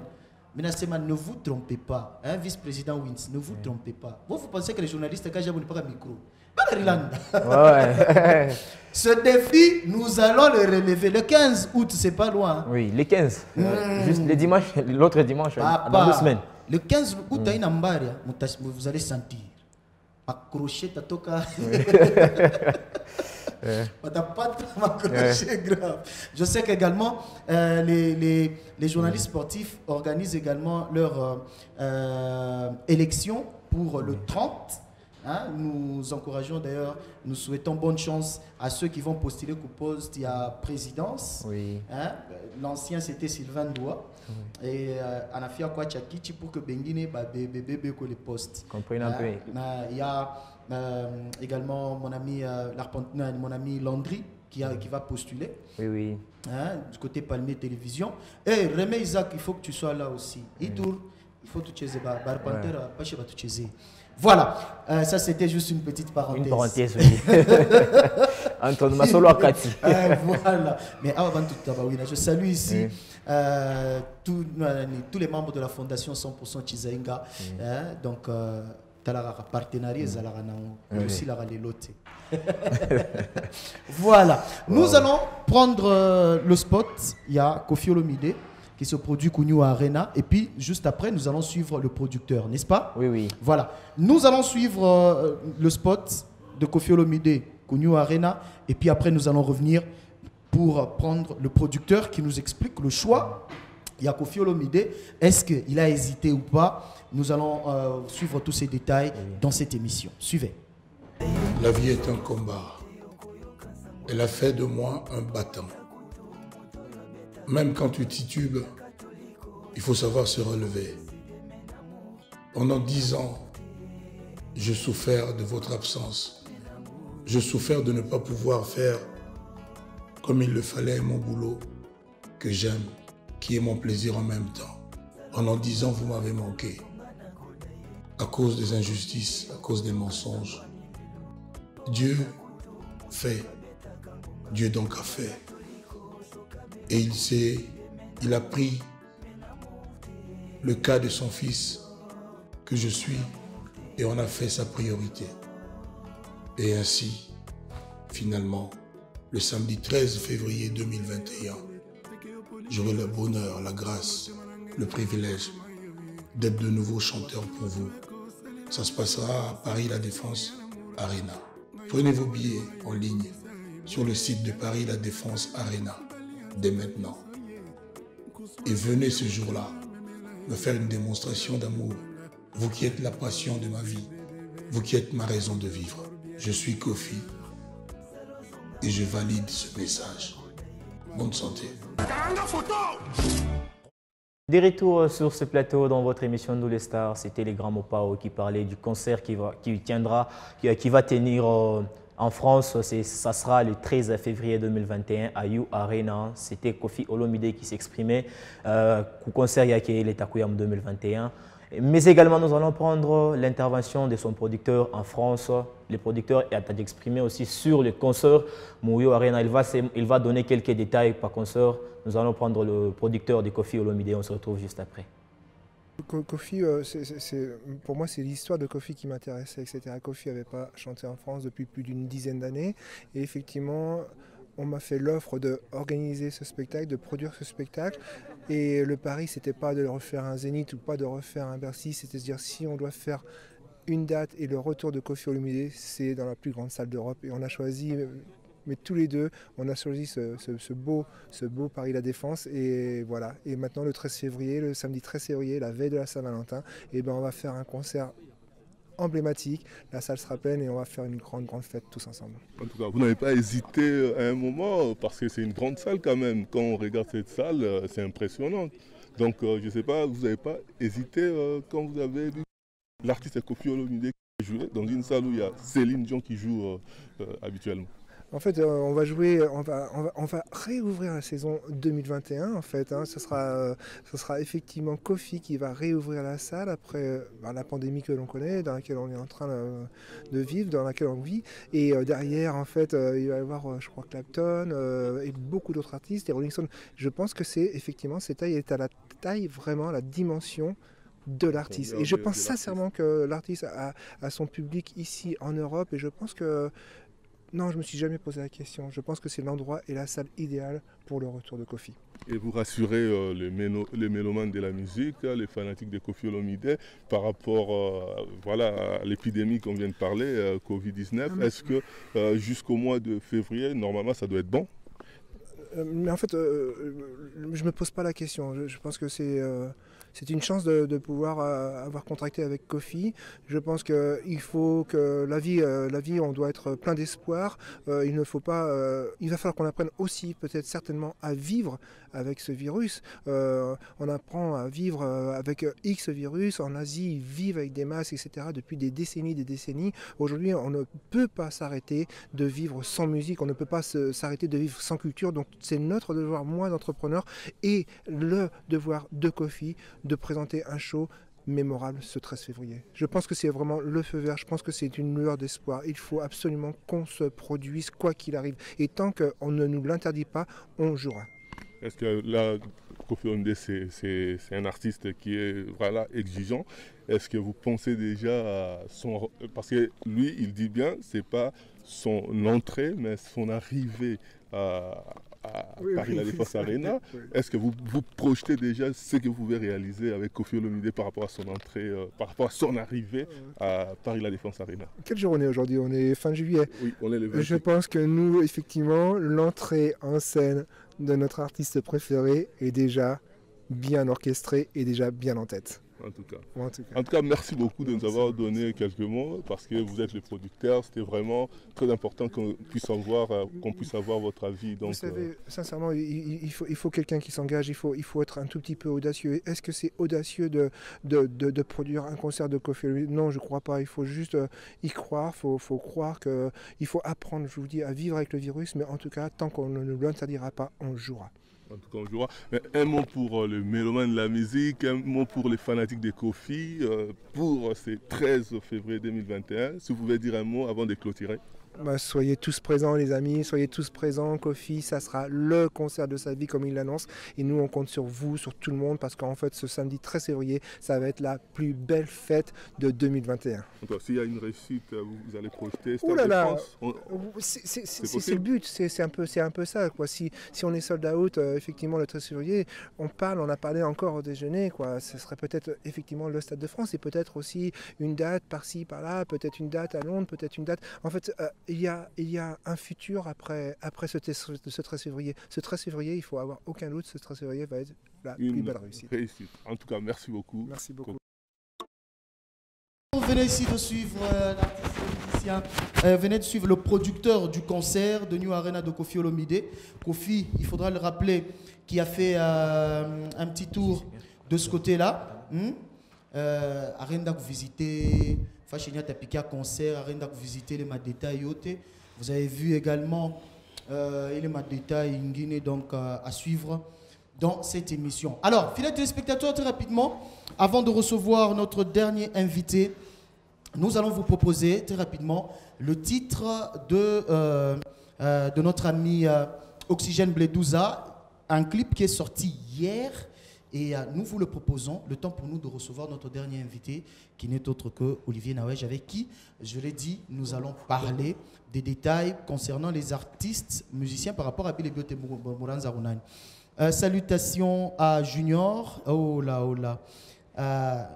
Ne vous trompez pas, vice-président Wins, ne vous trompez pas. Vous pensez que les journalistes, quand j'avais pas un micro, ce défi, nous allons le relever. Le 15 août, c'est pas loin. Oui, le 15. Juste le dimanche, l'autre dimanche, dans 2 semaines. Le 15 août, vous allez sentir. Accroché, t'as toca. Grave. Je sais qu'également, les journalistes sportifs organisent également leur élection pour le 30. Nous encourageons d'ailleurs, nous souhaitons bonne chance à ceux qui vont postuler au poste. Il y a présidence. Oui. L'ancien c'était Sylvain Doua. Et Anafia Kwachakichi pour que Bengine bébé les postes. Comprenez un peu. Il y a également mon ami mon ami Landry qui va postuler. Oui. Du côté Palmier Télévision. Et Rémi Isaac, il faut que tu sois là aussi. Il faut tout chaser. Voilà, ça c'était juste une petite parenthèse. Une parenthèse, oui. Antoine Masolo Akati. Voilà. Mais avant tout, je salue ici tous les membres de la fondation 100% Chizainga. Donc, partenariat aussi la loté. Voilà. Nous allons prendre le spot. Il y a Kofi Olomide qui se produit Kounou Arena. Et puis, juste après, nous allons suivre le producteur, n'est-ce pas? Oui. Voilà. Nous allons suivre le spot de Kofi Olomide, Kounou Arena. Et puis après, nous allons revenir pour prendre le producteur qui nous explique le choix. Il y a Kofi Olomide. Est-ce qu'il a hésité ou pas? Nous allons suivre tous ces détails dans cette émission. Suivez. La vie est un combat. Elle a fait de moi un battant. Même quand tu titubes, il faut savoir se relever. Pendant 10 ans, je souffert de votre absence. Je souffert de ne pas pouvoir faire comme il le fallait mon boulot que j'aime, qui est mon plaisir en même temps. Pendant 10 ans, vous m'avez manqué. À cause des injustices, à cause des mensonges. Dieu fait. Dieu donc a fait. Et il a pris le cas de son fils que je suis et on a fait sa priorité. Et ainsi, finalement, le samedi 13 février 2021, j'aurai le bonheur, la grâce, le privilège d'être de nouveau chanteur pour vous. Ça se passera à Paris La Défense Arena. Prenez vos billets en ligne sur le site de Paris La Défense Arena dès maintenant. Et venez ce jour-là me faire une démonstration d'amour. Vous qui êtes la passion de ma vie, vous qui êtes ma raison de vivre. Je suis Kofi et je valide ce message. Bonne santé. Des retours sur ce plateau dans votre émission Nous les Stars, c'était les Grands Mopao qui parlaient du concert qui va tenir en France. Ça sera le 13 février 2021 à You Arena. C'était Koffi Olomide qui s'exprimait au concert Yake Takuyam 2021. Mais également, nous allons prendre l'intervention de son producteur en France. Le producteur a exprimé aussi sur le concert Mouyo Arena. Il va donner quelques détails par concert. Nous allons prendre le producteur de Koffi Olomide. On se retrouve juste après. Koffi, pour moi, c'est l'histoire de Koffi qui m'intéressait, etc. Koffi n'avait pas chanté en France depuis plus d'une dizaine d'années. Et effectivement, on m'a fait l'offre d'organiser ce spectacle, de produire ce spectacle. Et le pari, c'était pas de refaire un Zénith ou pas de refaire un Bercy, c'était de se dire si on doit faire une date et le retour de Koffi Olomide, c'est dans la plus grande salle d'Europe. Et on a choisi, mais tous les deux, on a choisi ce beau Paris La Défense. Et voilà. Et maintenant, le 13 février, le samedi 13 février, la veille de la Saint-Valentin, et ben on va faire un concert emblématique, la salle sera pleine et on va faire une grande fête tous ensemble. En tout cas, vous n'avez pas hésité à un moment, parce que c'est une grande salle quand même. Quand on regarde cette salle, c'est impressionnant. Donc je ne sais pas, vous n'avez pas hésité quand vous avez vu l'artiste Koffi Olomide qui jouait dans une salle où il y a Céline Dion qui joue habituellement. En fait, on va jouer, on va réouvrir la saison 2021. En fait, hein. Ce sera effectivement Koffi qui va réouvrir la salle après la pandémie que l'on connaît, dans laquelle on est en train de vivre, dans laquelle on vit. Et derrière, en fait, il va y avoir, je crois, Clapton et beaucoup d'autres artistes. Et Rolling Stone. Je pense que c'est effectivement cette taille est à la taille vraiment la dimension de l'artiste. Et je pense sincèrement que l'artiste a son public ici en Europe. Et je pense que non, je ne me suis jamais posé la question. Je pense que c'est l'endroit et la salle idéale pour le retour de Koffi. Et vous rassurez les mélomanes de la musique, les fanatiques de Koffi Olomide par rapport à l'épidémie qu'on vient de parler, Covid-19. Est-ce que jusqu'au mois de février, normalement, ça doit être bon? Mais en fait, je ne me pose pas la question. Je pense que c'est une chance de pouvoir avoir contracté avec Koffi. Je pense qu'il faut que la vie, on doit être plein d'espoir. Il ne faut pas. Il va falloir qu'on apprenne aussi, peut-être certainement, à vivre avec ce virus. On apprend à vivre avec X virus. En Asie, ils vivent avec des masques, etc. depuis des décennies. Aujourd'hui, on ne peut pas s'arrêter de vivre sans musique. On ne peut pas s'arrêter de vivre sans culture. Donc, c'est notre devoir, moi, d'entrepreneur, et le devoir de Koffi de présenter un show mémorable ce 13 février. Je pense que c'est vraiment le feu vert, je pense que c'est une lueur d'espoir. Il faut absolument qu'on se produise quoi qu'il arrive. Et tant qu'on ne nous l'interdit pas, on jouera. Est-ce que là, Koffi Olomide, c'est un artiste qui est exigeant. Est-ce que vous pensez déjà à son... Parce que lui, il dit bien, c'est pas son entrée, mais son arrivée à Paris La Défense Arena. Est-ce que vous projetez déjà ce que vous pouvez réaliser avec Koffi Olomide par rapport à son entrée, par rapport à son arrivée à Paris La Défense Arena? Quel jour on est aujourd'hui? On est fin juillet. Oui, on est le 28. Je pense que nous, effectivement, l'entrée en scène de notre artiste préféré est déjà bien orchestrée et déjà bien en tête. En tout cas, merci beaucoup de nous avoir donné quelques mots parce que vous êtes le producteur. C'était vraiment très important qu'on puisse avoir votre avis. Donc, vous savez, sincèrement, il faut quelqu'un qui s'engage. Il faut être un tout petit peu audacieux. Est-ce que c'est audacieux de produire un concert de Koffi Olomide? Non, je ne crois pas. Il faut juste y croire. Il faut croire qu'il faut apprendre, je vous dis, à vivre avec le virus. Mais en tout cas, tant qu'on ne nous l'interdira pas, on jouera. En tout cas, on jouera. Mais un mot pour le mélomane de la musique, un mot pour les fanatiques de Koffi, pour ce 13 février 2021. Si vous pouvez dire un mot avant de clôturer. Soyez tous présents les amis, soyez tous présents. Koffi, ça sera le concert de sa vie comme il l'annonce. Et nous, on compte sur vous, sur tout le monde, parce qu'en fait, ce samedi 13 février, ça va être la plus belle fête de 2021. Donc, s'il y a une réussite, vous allez projeter. Ouh là là, c'est le but, c'est un peu ça. Quoi. Si on est sold out, effectivement, le 13 février, on a parlé encore au déjeuner. Quoi. Ce serait peut-être effectivement le Stade de France et peut-être aussi une date par-ci, par-là, peut-être une date à Londres, peut-être une date... En fait, il y a un futur après ce 13 février. Ce 13 février, il ne faut avoir aucun doute, ce 13 février va être la plus belle réussite. En tout cas, merci beaucoup. Merci beaucoup. Vous venez ici de suivre l'artiste musicien, venez de suivre le producteur du concert de New Arena de Koffi Olomide. Koffi, il faudra le rappeler, qui a fait un petit tour de ce côté-là. Arrenda vous visiter, Fachenia Tapika concert, Arrenda vous visiter les Madeta Yote. Vous avez vu également les Madeta Ingine donc à suivre dans cette émission. Alors, fidèles téléspectateurs, très rapidement, avant de recevoir notre dernier invité, nous allons vous proposer très rapidement le titre de notre ami Oxygène Bledouza, un clip qui est sorti hier et nous vous le proposons, le temps pour nous de recevoir notre dernier invité qui n'est autre que Olivier Nawej, avec qui, je l'ai dit, nous allons parler des détails concernant les artistes musiciens par rapport à Billy Biote Mouranza Runani. Salutations à Junior. Oh là, oh là.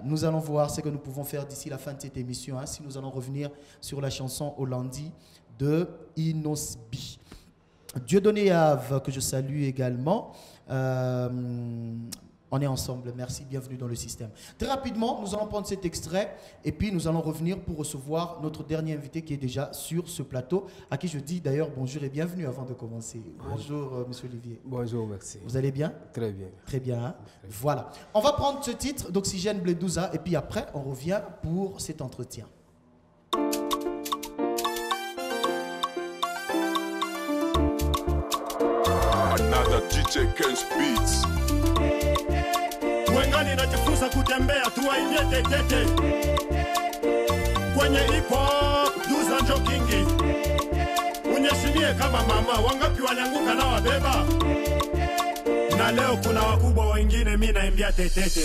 Nous allons voir ce que nous pouvons faire d'ici la fin de cette émission. Hein, si nous allons revenir sur la chanson Hollandi de Inosbi. Dieudonné Ave, que je salue également. On est ensemble. Merci, bienvenue dans le système. Très rapidement, nous allons prendre cet extrait et puis nous allons revenir pour recevoir notre dernier invité qui est déjà sur ce plateau, à qui je dis d'ailleurs bonjour et bienvenue avant de commencer. Bonjour, monsieur Olivier. Bonjour, merci. Vous allez bien? Très bien. Très bien. Hein? Voilà. On va prendre ce titre d'Oxygène Bledouza et puis après, on revient pour cet entretien. Another DJ Ken's Beats. Wengali najifunza kutembea tuwaimbie tetete kwenye hip hop Duza njo kingi unyeshimie kama mama wangapi walianguka na wabeba na leo kuna wakubwa wengine mimi naimbia tetete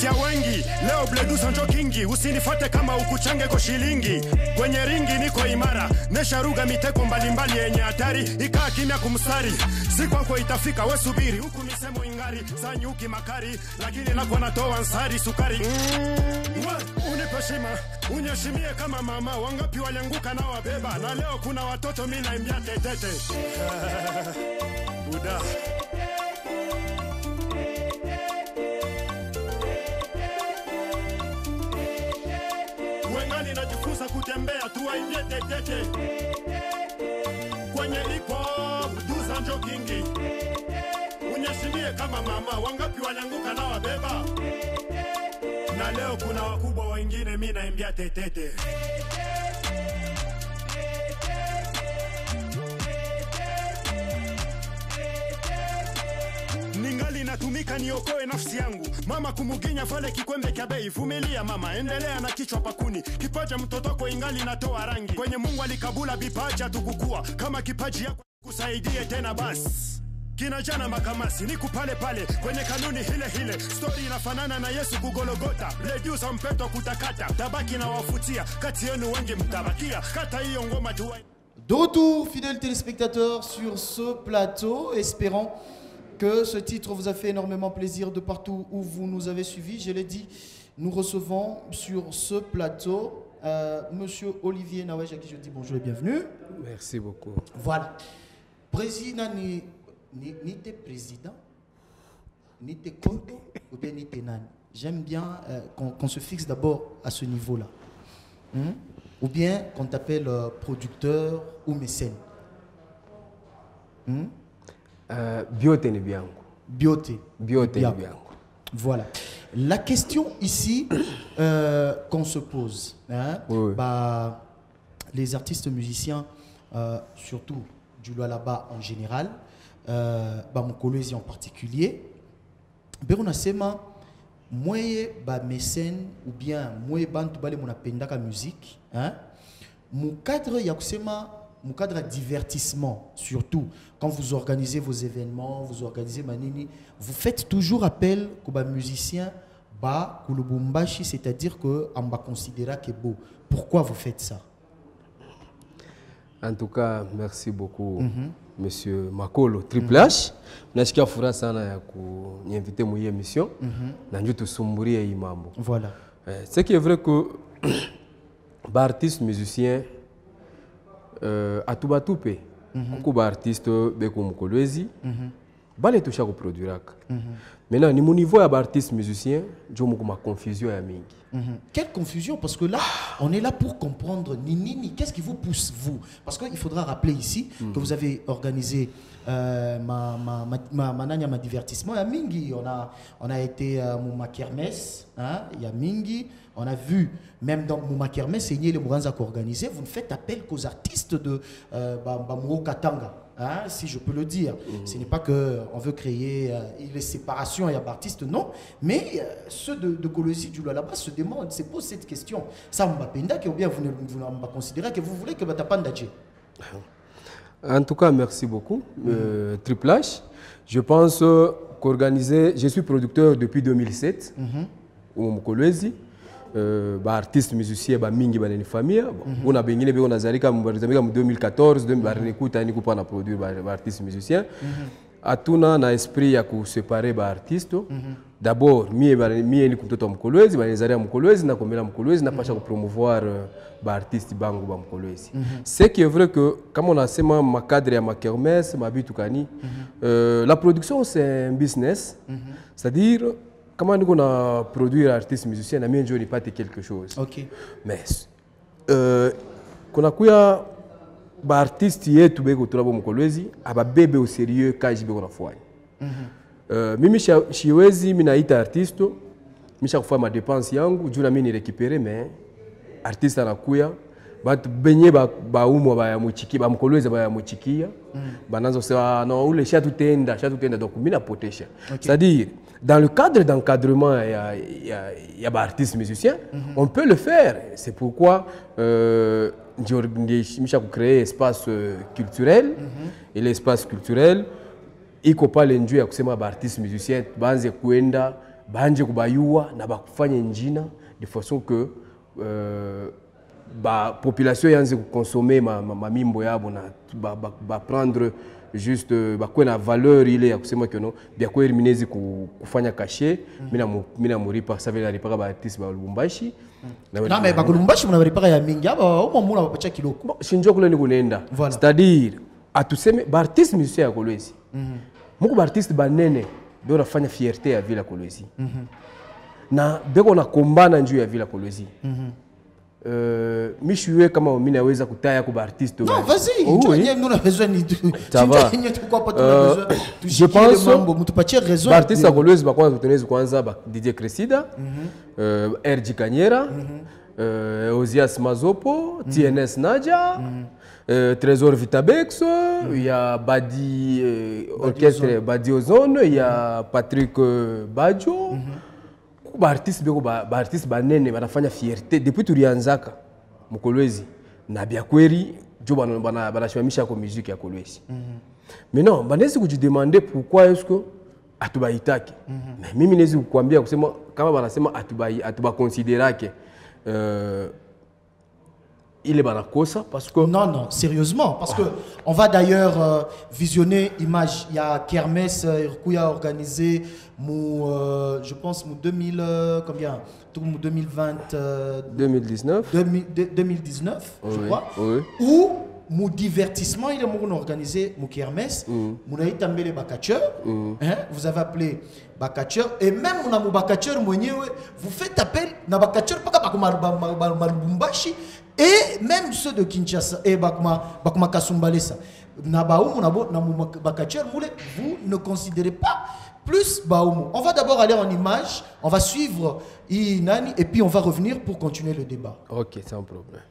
ya wengi leo Bledouza njo kingi usinifuate kama ukuchange kwa shilingi kwenye ringi niko imara nesharuga miteko mbalimbali yenye hatari ikaa kimya kumstari siku yako itafika we subiri huku misemo ingari za nyuki makari lakini nako natoa nsari sukari unipe shima unyeshimie kama mama wangapi walianguka na wabeba na leo kuna watoto mimi naimbia tetete Buda najifunza kutembea tuwaimbie tetete kwenye hip hop Duza njo kingi unyeshimie kama mama wangapi walianguka na wabeba na leo kuna wakubwa wengine mimi naimbia tetete ningali natumika niokoe nafsi yangu mama kumuginya vale kikwembe kya bei vumilia mama endelea na kichwa pakuni kipaja mtotoko ingali natoa rangi kwenye Mungu alikabula vipaja tukukua kama kipaji yako kusaidie tena basi kina jana makamasi niku pale pale kwenye kanuni hile story inafanana na Yesu kugologota Bledouza mpeto kutakata tabaki na wafutia kati yenu wengi mtabakia kata hiyo ngoma tu. De retour, fidèles téléspectateurs, sur ce plateau, espérons que ce titre vous a fait énormément plaisir de partout où vous nous avez suivis. Je l'ai dit, nous recevons sur ce plateau Monsieur Olivier Nawej, à qui je dis bonjour et bienvenue. Merci beaucoup. Voilà. Président, ni t'es président, ni t'es Kondo, ou bien ni t'es Nani. J'aime bien qu'on se fixe d'abord à ce niveau-là. Ou bien qu'on t'appelle producteur ou mécène. Biote ni biangu. Biote ni biangu. Voilà. La question ici qu'on se pose, hein, oui. Bah, les artistes musiciens, surtout du Lualaba en général, bah, Mokolosi en particulier, on sema moye ba mécène ou bien moye bantu bale mon apenda musique, hein, mon cadre yakusema. Mon cadre divertissement, surtout quand vous organisez vos événements, vous organisez manini, vous faites toujours appel aux musiciens ba kulubumbashi, c'est-à-dire que on va considérer que beau. Pourquoi vous faites ça? En tout cas, merci beaucoup, Monsieur Makolo Triple H. Nasikia furaha sana ya kuniinviter mwa émission. Na ndio tusumburie hii mambo. Voilà. C'est qui est vrai que ba artiste musicien atuba tupe kuko ba artiste beko Mkolwezi bale toucha ko produire. Maintenant ni mon niveau à artiste musicien, je me ma confusion ya mingi. Quelle confusion, parce que là, on est là pour comprendre qu'est-ce qui vous pousse, vous. Parce qu'il faudra rappeler ici que vous avez organisé ma divertissement. Il y a Mingi, on a été à ma kermesse, il y a Mingi, on a vu, même dans ma kermesse, c'est les Mouranza qui organisé, vous ne faites appel qu'aux artistes de Bamuro Katanga. Hein, si je peux le dire. Ce n'est pas qu'on veut créer les séparations et artistes, non. Mais ceux de Kolwezi du là-bas se demandent, se posent cette question. Ça, ou bien vous ne considérez que vous voulez que Batapanda Dje. En tout cas, merci beaucoup. Triple H. Je pense qu'organiser, je suis producteur depuis 2007 au Kolwezi. Artiste musicien mingi baneni famille on a bengine be on a zalika mu 2014 2019 ni kupana produire artiste musicien atuna na esprit ya ku séparer artiste d'abord mie ni kutoto mkolwezi banezali mkolwezi na komela mkolwezi na pasha ku promouvoir artiste bangu ba mkolwezi. C'est qui est vrai que comme on a sema ma cadre ya ma kermesse ma bitukani la production c'est un business, c'est-à-dire comment on a produit artiste musicien, na mienjo ni pate quelque chose. OK. Mais kuna kuya ba artiste yetu beko tulabo mkolwezi aba bebe au sérieux kaji beko nafanya. Mimi shiwezi minaita artiste, misha kufanya ma dépense yangu, juu na mimi ni récupérer mais artiste anakuya batu benye ba umo ba ya muchiki ba mkolwezi ba ya muchikia. Bananzo sema no ule shatu tenda donc mimi napotesha. C'est-à-dire dans le cadre d'encadrement, il y a artistes musiciens, on peut le faire. C'est pourquoi j'ai créé un espace culturel. Et l'espace culturel, il faut pas l'enduire avec artistes musiciens, banze kuenda, banje kubayua, na bakufanya njina, de façon que la population yanze consommer ma mimbo yabo na prendre juste la valeur il est à kusema que non bien quoi eliminezi kufanya cachet mina muripa ça veut dire pas ba artiste ba Lubumbashi non mais ba Lubumbashi muna ripa ya mingi aba au muna bapacha kiloko shinjo kule ni kunenda c'est-à-dire atuseme ba artiste musicien ya Kolwezi muko ba artiste banene ndio nafanya fierté ya vile Kolwezi na beko na kombana njoo ya vile Kolwezi Michue kama mimi naweza kutaya kwa artiste. Non, vas-y, tu as besoin de je pense artiste à Kolwezi bakwanza tutenezi kwanza DJ Cresida, RG Kanyera, Ozias Mazopo, TNS Nadia, Trésor Vitabex, il y a Badi orchestre Badi Ozone, il y a Patrick Badjo. Artiste banene banafanya fierté depuis tulianzaka mkolwezi na bia kweli jo banashimamisha kwa musique ya Kolwezi. Mais non, banezi kujidemander pourquoi est-ce que atubaitaki. Mais mimi nezi kukwambia kusema kama banasema atuba considérake il est banakosa parce que non sérieusement parce que on va d'ailleurs visionner image il y a kermesse Irkuya organisé je pense 2000 combien 2020 2019 je crois où mon divertissement il est organisé mon kermesse mon aitambele bakatcheur vous avez appelé bakatcheur et même mon bakatcheur vous faites appel na bakatcheur pas comme Lubumbashi et même ceux de Kinshasa et Bakuma Kasumbalesa vous ne considérez pas plus Baoumou. On va d'abord aller en image, on va suivre Inani et puis on va revenir pour continuer le débat. Ok, sans problème.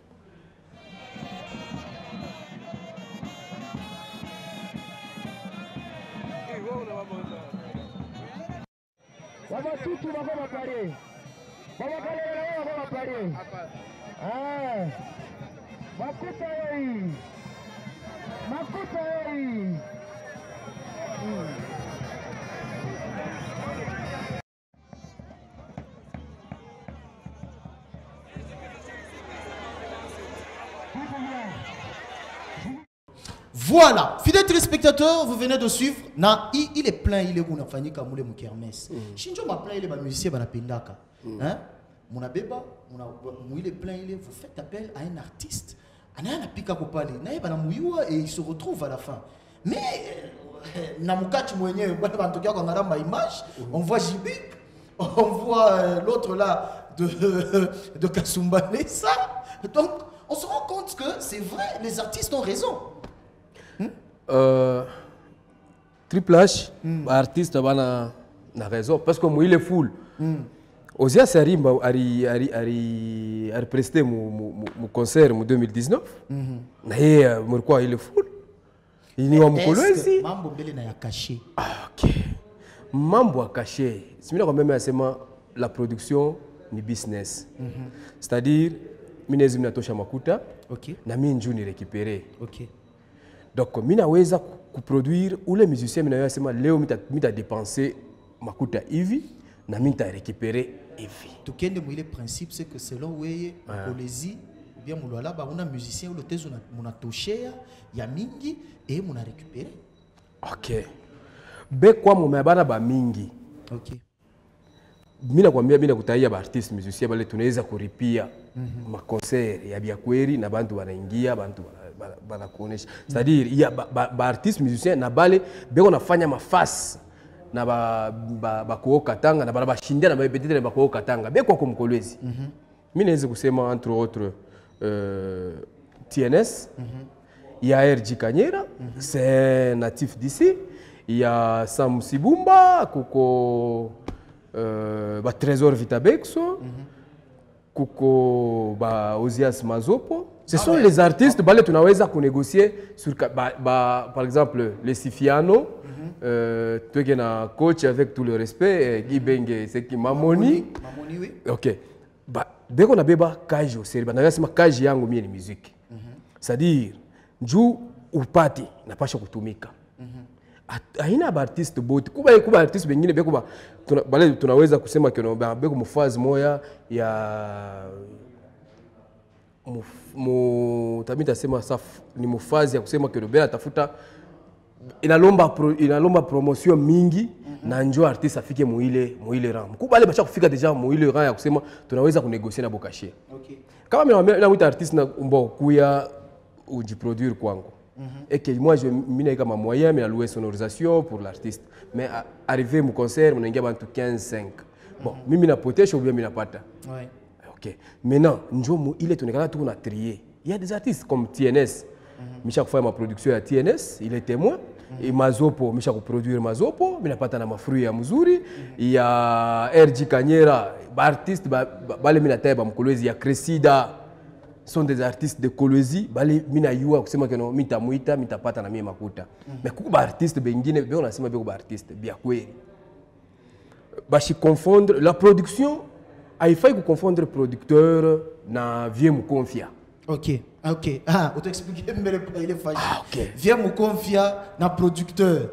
Voilà, fidèles téléspectateurs, vous venez de suivre. Il est plein, il est où Nafani Kamoule Moukermes. Shinjo m'a plein, il est musicien Banapendaka. Hein? Mon abeba, il est plein, vous faites appel à un artiste. Et il se retrouve à la fin. Mais Namukati mwenyewe, image, on voit Jibi, on voit l'autre là de Kasumba Nessa. Donc, on se rend compte que c'est vrai, les artistes ont raison. Triple H, artiste a raison, parce que moi il est full. Ozia Sarimba a presté mon concert en 2019. Mais pourquoi il est full? Il n'y a pas de Mambo Bele na caché. Ah, ok. Mambo a caché. C'est quand même la production ni business. C'est-à-dire, minezi minatosha makuta, na minju ni récupérer. Donc, minaweza kuproduire ou les musiciens minaweza sema leo mita dépenser makuta hivi na mita récupérer hivi. Tukende mwile principe c'est que selon weye kolezi bien mulwala ba una musicien ou le tezo muna toshea ya mingi et muna récupérer. OK. Be kwa mumebana ba mingi. OK. Mina kwambia mina kutaia ba artiste musicien bale tunaweza kuripia ma concert ya bia kweli na bantu wanaingia bantu bana kuonesha. C'est-à-dire il y a ba artiste musicien na bale beko nafanya mafasi na ba kuoka tanga na ba shindia na ba petite ba kuoka tanga beko kwa Mkolwezi. Mimi naweza kusema entre autres TNS, il y a RJ Kanyera, c'est natif d'ici, il y a Sam Sibumba, Koko Trésor Vitabexo, Koko Ozias Mazopo. Ce sont les artistes qui peuvent négocier sur, par exemple, les Sifiano, tu es un coach avec tout le respect, Guy Bengue, c'est qui Mamoni. Mamoni, oui. Ok. Dès qu'on a beba kajo, c'est le kaji yangu mie ni musique. C'est-à-dire, njoo upati na pasha kutumika. Aina ba artiste boti kuba artiste bengine beko bale tunaweza kusema keno beko mufazi moya ya tabita sema safu ni mufazi ya kusema keno bela tafuta inalomba promotion mingi na njoo artiste afike muile ram. Kubale bacha kufika deja muile ram ya kusema tunaweza kunegocier na bokashia. Okay. Kama mimi na mwita artiste na mbo kuya ujiproduire kwangu. Et que moi je mine comme moyen mais la louer sonorisation pour l'artiste. Mais arrivé mon concert on ingia bantu 15-5. Bon, mimi na potesha ou bien mimi napata. Ouais. OK. Maintenant, njoo ile tunekana tu na trier. Il y a des artistes comme TNS. Misha kufanya ma production ya TNS, il est témoin. Et Mazopo, misha kuproduire Mazopo, mimi napata na mafruit ya mzuri. Il y a RJ Kanyera, artiste bale mimi nataiba Mkolwezi ya Cresida. Sont des artistes de Kolwezi, bale mina yua kusema keno mitamuita mitapata na mimi makuta. Mais kuba artiste bengine beo nasema beko ba artiste bia kweli. Bashi confondre la production, haifai ku confondre producteur na vieux mukonfia. OK. OK. Ah, on t'explique mais il est fâché. OK. Vieux mukonfia na producteur.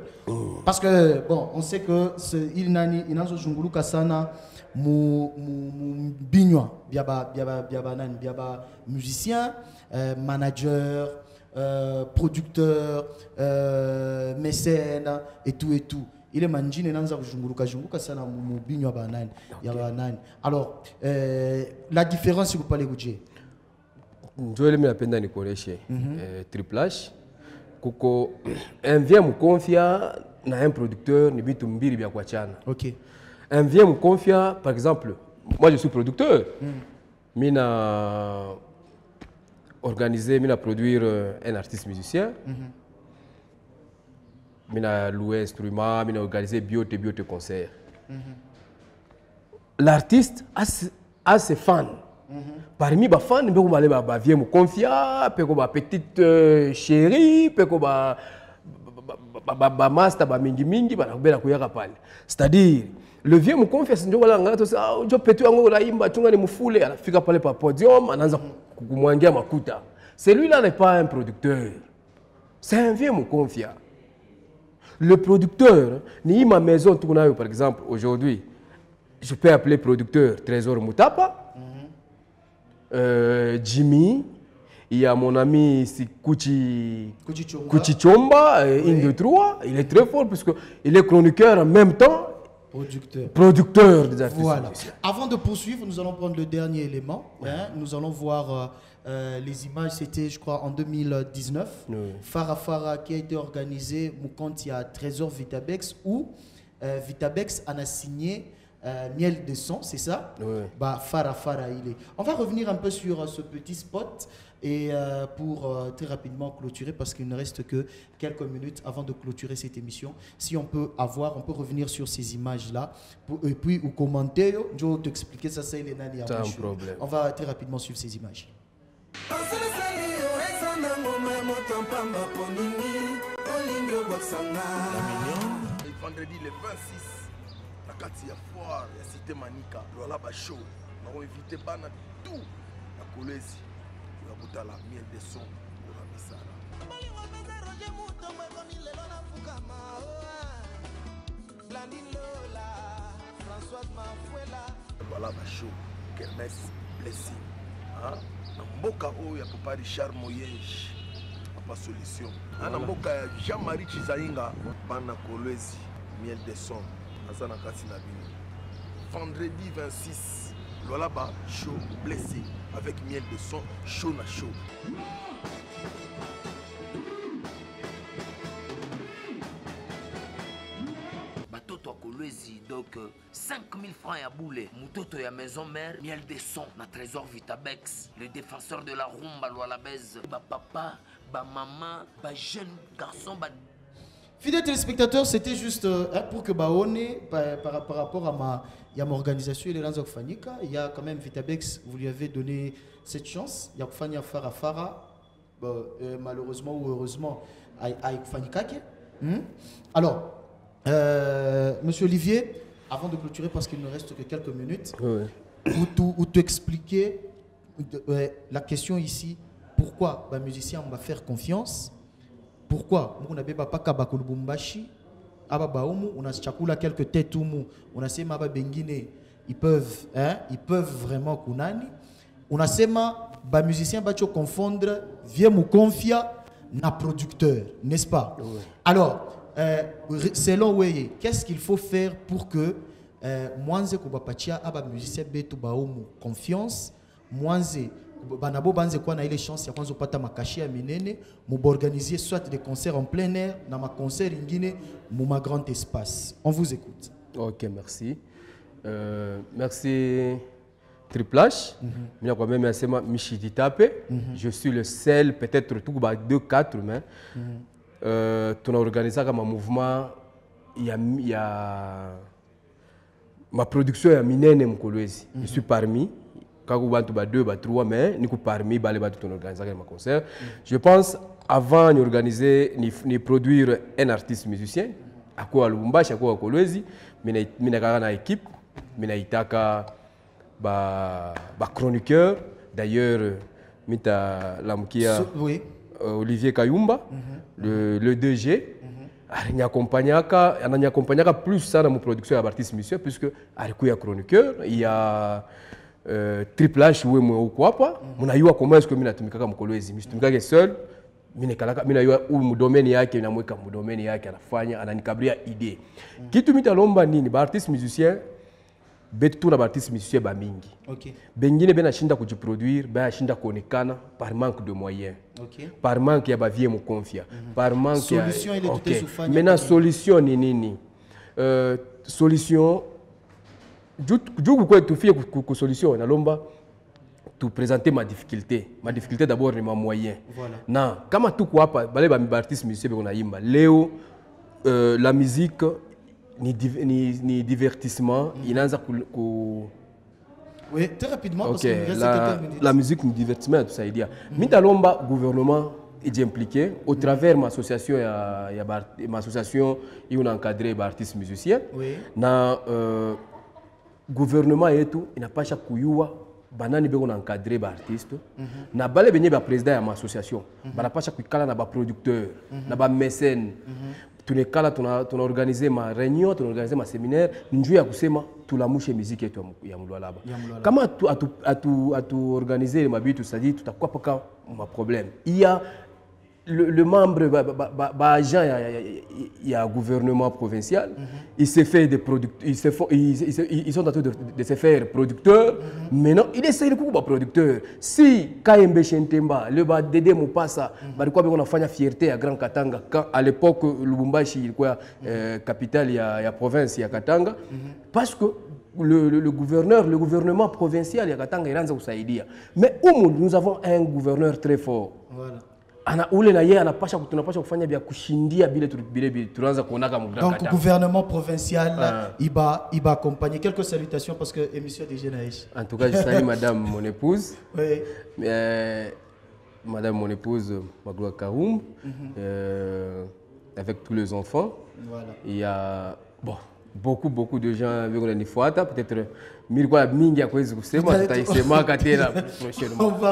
Parce que bon, on sait que il nazo junguluka sana mu binywa biaba musicien, manager, producteur, mécène et tout. Il est manjine nanza junguluka sana mu binywa banane yaba nani. Alors la différence si vous parlez budget. Ndio ile mimi napenda nikoreshe Triple H kuko un vient me confia na un producteur ni bitu mbili bya kuachana. OK. Un vient me confia, par exemple, moi je suis producteur. Mina organiser, mina produire un artiste musicien. Mina louer instrument, mina organiser biote concert. L'artiste a ses fans. Parmi les fans, il y a des me confia, des petite chérie, des master, des mingi, c'est-à-dire, le vieux me confie, c'est que je peux tout fika pale pa podium, anaanza kumwangia makuta. Celui-là n'est pas un producteur. C'est un vieux me confie. Le producteur, ni ma maison par exemple aujourd'hui, je peux appeler producteur Trésor Mutapa, Jimmy, il y a mon ami Kuchi Chomba, 1, 2, 3, il est très fort parce qu'il est chroniqueur en même temps. producteur des artistes musiciens. Avant de poursuivre, nous allons prendre le dernier élément. Hein. Nous allons voir les images. C'était, je crois, en 2019. Farah Farah qui a été organisé mon compte il y a Trésor Vitabex où Vitabex en a signé Miel de Son, c'est ça? Bah, Farah Farah, il est. On va revenir un peu sur ce petit spot et pour très rapidement clôturer parce qu'il ne reste que quelques minutes avant de clôturer cette émission. Si on peut revenir sur ces images-là et puis ou commenter, je vais t'expliquer ça, c'est les nani. On va très rapidement suivre ces images. Vendredi le 26, la kati ya foire ya Cité Manika, Lola Bacho, on va inviter bana tout la Kolwezi, la buta la Miel de Son, la Misala. Lola Bacho, Kermesse, Blessing, hein? Mboka o ya Papa Richard Moyenge, Papa Solution. Ana mboka ya Jean-Marie Chizainga, bana Kolwezi. Miel de Son, Azana Katina Bino. Vendredi 26, Lolaba, chaud, blessé, avec Miel de Son, chaud na chaud. Batoto à Kolwezi, donc 5000 francs à boulet. Moutoto ya maison mère, Miel de Son, na Trésor Vitabex, le défenseur de la rumba, Loalabez, ba papa, ba maman, ba jeune garçon, ba. Fidèles téléspectateurs, c'était juste pour que Baone, par rapport à ma organisation, il y a quand même Vitabex, vous lui avez donné cette chance. Il y a Fania Farah Farah, malheureusement ou heureusement, avec Fani Kake. Alors, Monsieur Olivier, avant de clôturer, parce qu'il ne reste que quelques minutes, où t'expliquer la question ici, pourquoi un musicien va faire confiance. Pourquoi on a pas Kabakulubumbashi, on a chakula quelques têtes on a sema bengine, ils peuvent vraiment kunani. On a sema ba musicien bacho confondre vieux mu confia na producteur, n'est-ce pas? Alors, selon Weye, qu'est-ce qu'il faut faire pour que mwanze kubapatia aba musicien betu baomu confiance, mwanze banabo banze kwa na ile chance ya kwanza upata makashi ya minene organiser soit des concerts en plein air na ma concert ingine mu ma grand espace. On vous écoute. OK, merci. Merci Triplash. Mina kwa meme asema Michidi Tape. Je suis le seul peut-être tout ba 2-4 mais tuna organiser kama mouvement ya ma production ya minene mkolwezi. Je suis parmi quand vous avez 2, 3, mais nous parmi les organiser un concert. Je pense avant d'organiser, de produire un artiste musicien, à quoi Lubumbashi, à quoi Kolwezi, mais nous avons une équipe, nous avons un chroniqueur, d'ailleurs, nous avons Olivier Kayumba, le DG. Il accompagne plus ça dans mon production d'artistes musiciens, puisque il y a un chroniqueur, il y a Triplash ou moi quoi pas on a eu comment est-ce que mina tumikaka mkolwezi mtumikaka seul mina yo mu domaine yake na mweka mu domaine yake anafanya ananikabria idée kitu mitalomba nini ba artiste musicien betu na ba artiste musicien ba mingi bengine bena shinda kujiproduire ba shinda kuonekana par manque de moyens par manque ya ba vie mu confia par manque solution ile tutesufanya maintenant solution ni nini solution Djougou quoi tu fais que solution na lomba tu présenter ma difficulté d'abord ni ma moyen non kama tu quoi pas balé ba artiste musicien be konaimba leo la musique ni divertissement inaanza oui très rapidement parce que la musique ni divertissement tout ça idea mita lomba gouvernement est impliqué au travers ma association ma association il on encadré ba artiste musicien na gouvernement et tout il n'a pas chaque kuyua banani beko na encadrer ba artiste na balé benye ba président ya ma association bana pas chaque kala na ba producteur na ba mécène tuna kala tuna organiser ma réunion tuna organiser ma séminaire njuu ya kusema tulamushe muziki yetu ya Mulwalaba kama atu organiser mabitu c'est-à-dire tutakuwa paka ma problème il y a le membre, agent, il y a un gouvernement provincial, il s'est fait des producteurs, ils sont en train de se faire producteurs. Maintenant, il essaie de couper producteurs. Si KMB Chentemba, le Dédé Moupassa, on a fait une fierté à Grand Katanga, quand à l'époque, Lubumbashi, capitale, il y a province, il y a Katanga, parce que le gouvernement provincial, il y a Katanga, il y a mais où nous avons un gouverneur très fort. Voilà. Donc, le gouvernement provincial, il va accompagner. Quelques salutations parce que l'émission est déjà naïche. En tout cas, je salue madame, mon épouse. Oui. Madame, mon épouse, Magloa Karoum, avec tous les enfants. Voilà. Il y a beaucoup de gens avec une foata, peut-être. On va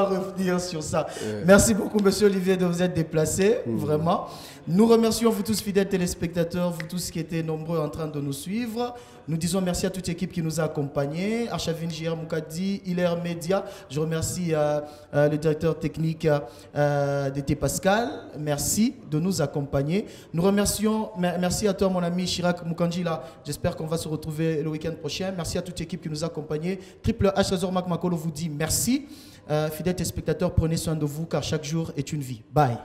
revenir sur ça. Merci beaucoup, monsieur Olivier, de vous être déplacé. Vraiment. Nous remercions vous tous, fidèles téléspectateurs, vous tous qui étaient nombreux en train de nous suivre. Nous disons merci à toute l'équipe qui nous a accompagnés. Archavine J.R. Moukadi, Hilaire Média. Je remercie le directeur technique d'été Pascal. Merci de nous accompagner. Nous remercions, merci à toi, mon ami Chirac Moukandjila. J'espère qu'on va se retrouver le week-end prochain. Merci à toute l'équipe qui nous a accompagnés. Triple H Trésor Mac Makolo vous dit merci. Fidèles téléspectateurs, prenez soin de vous car chaque jour est une vie. Bye.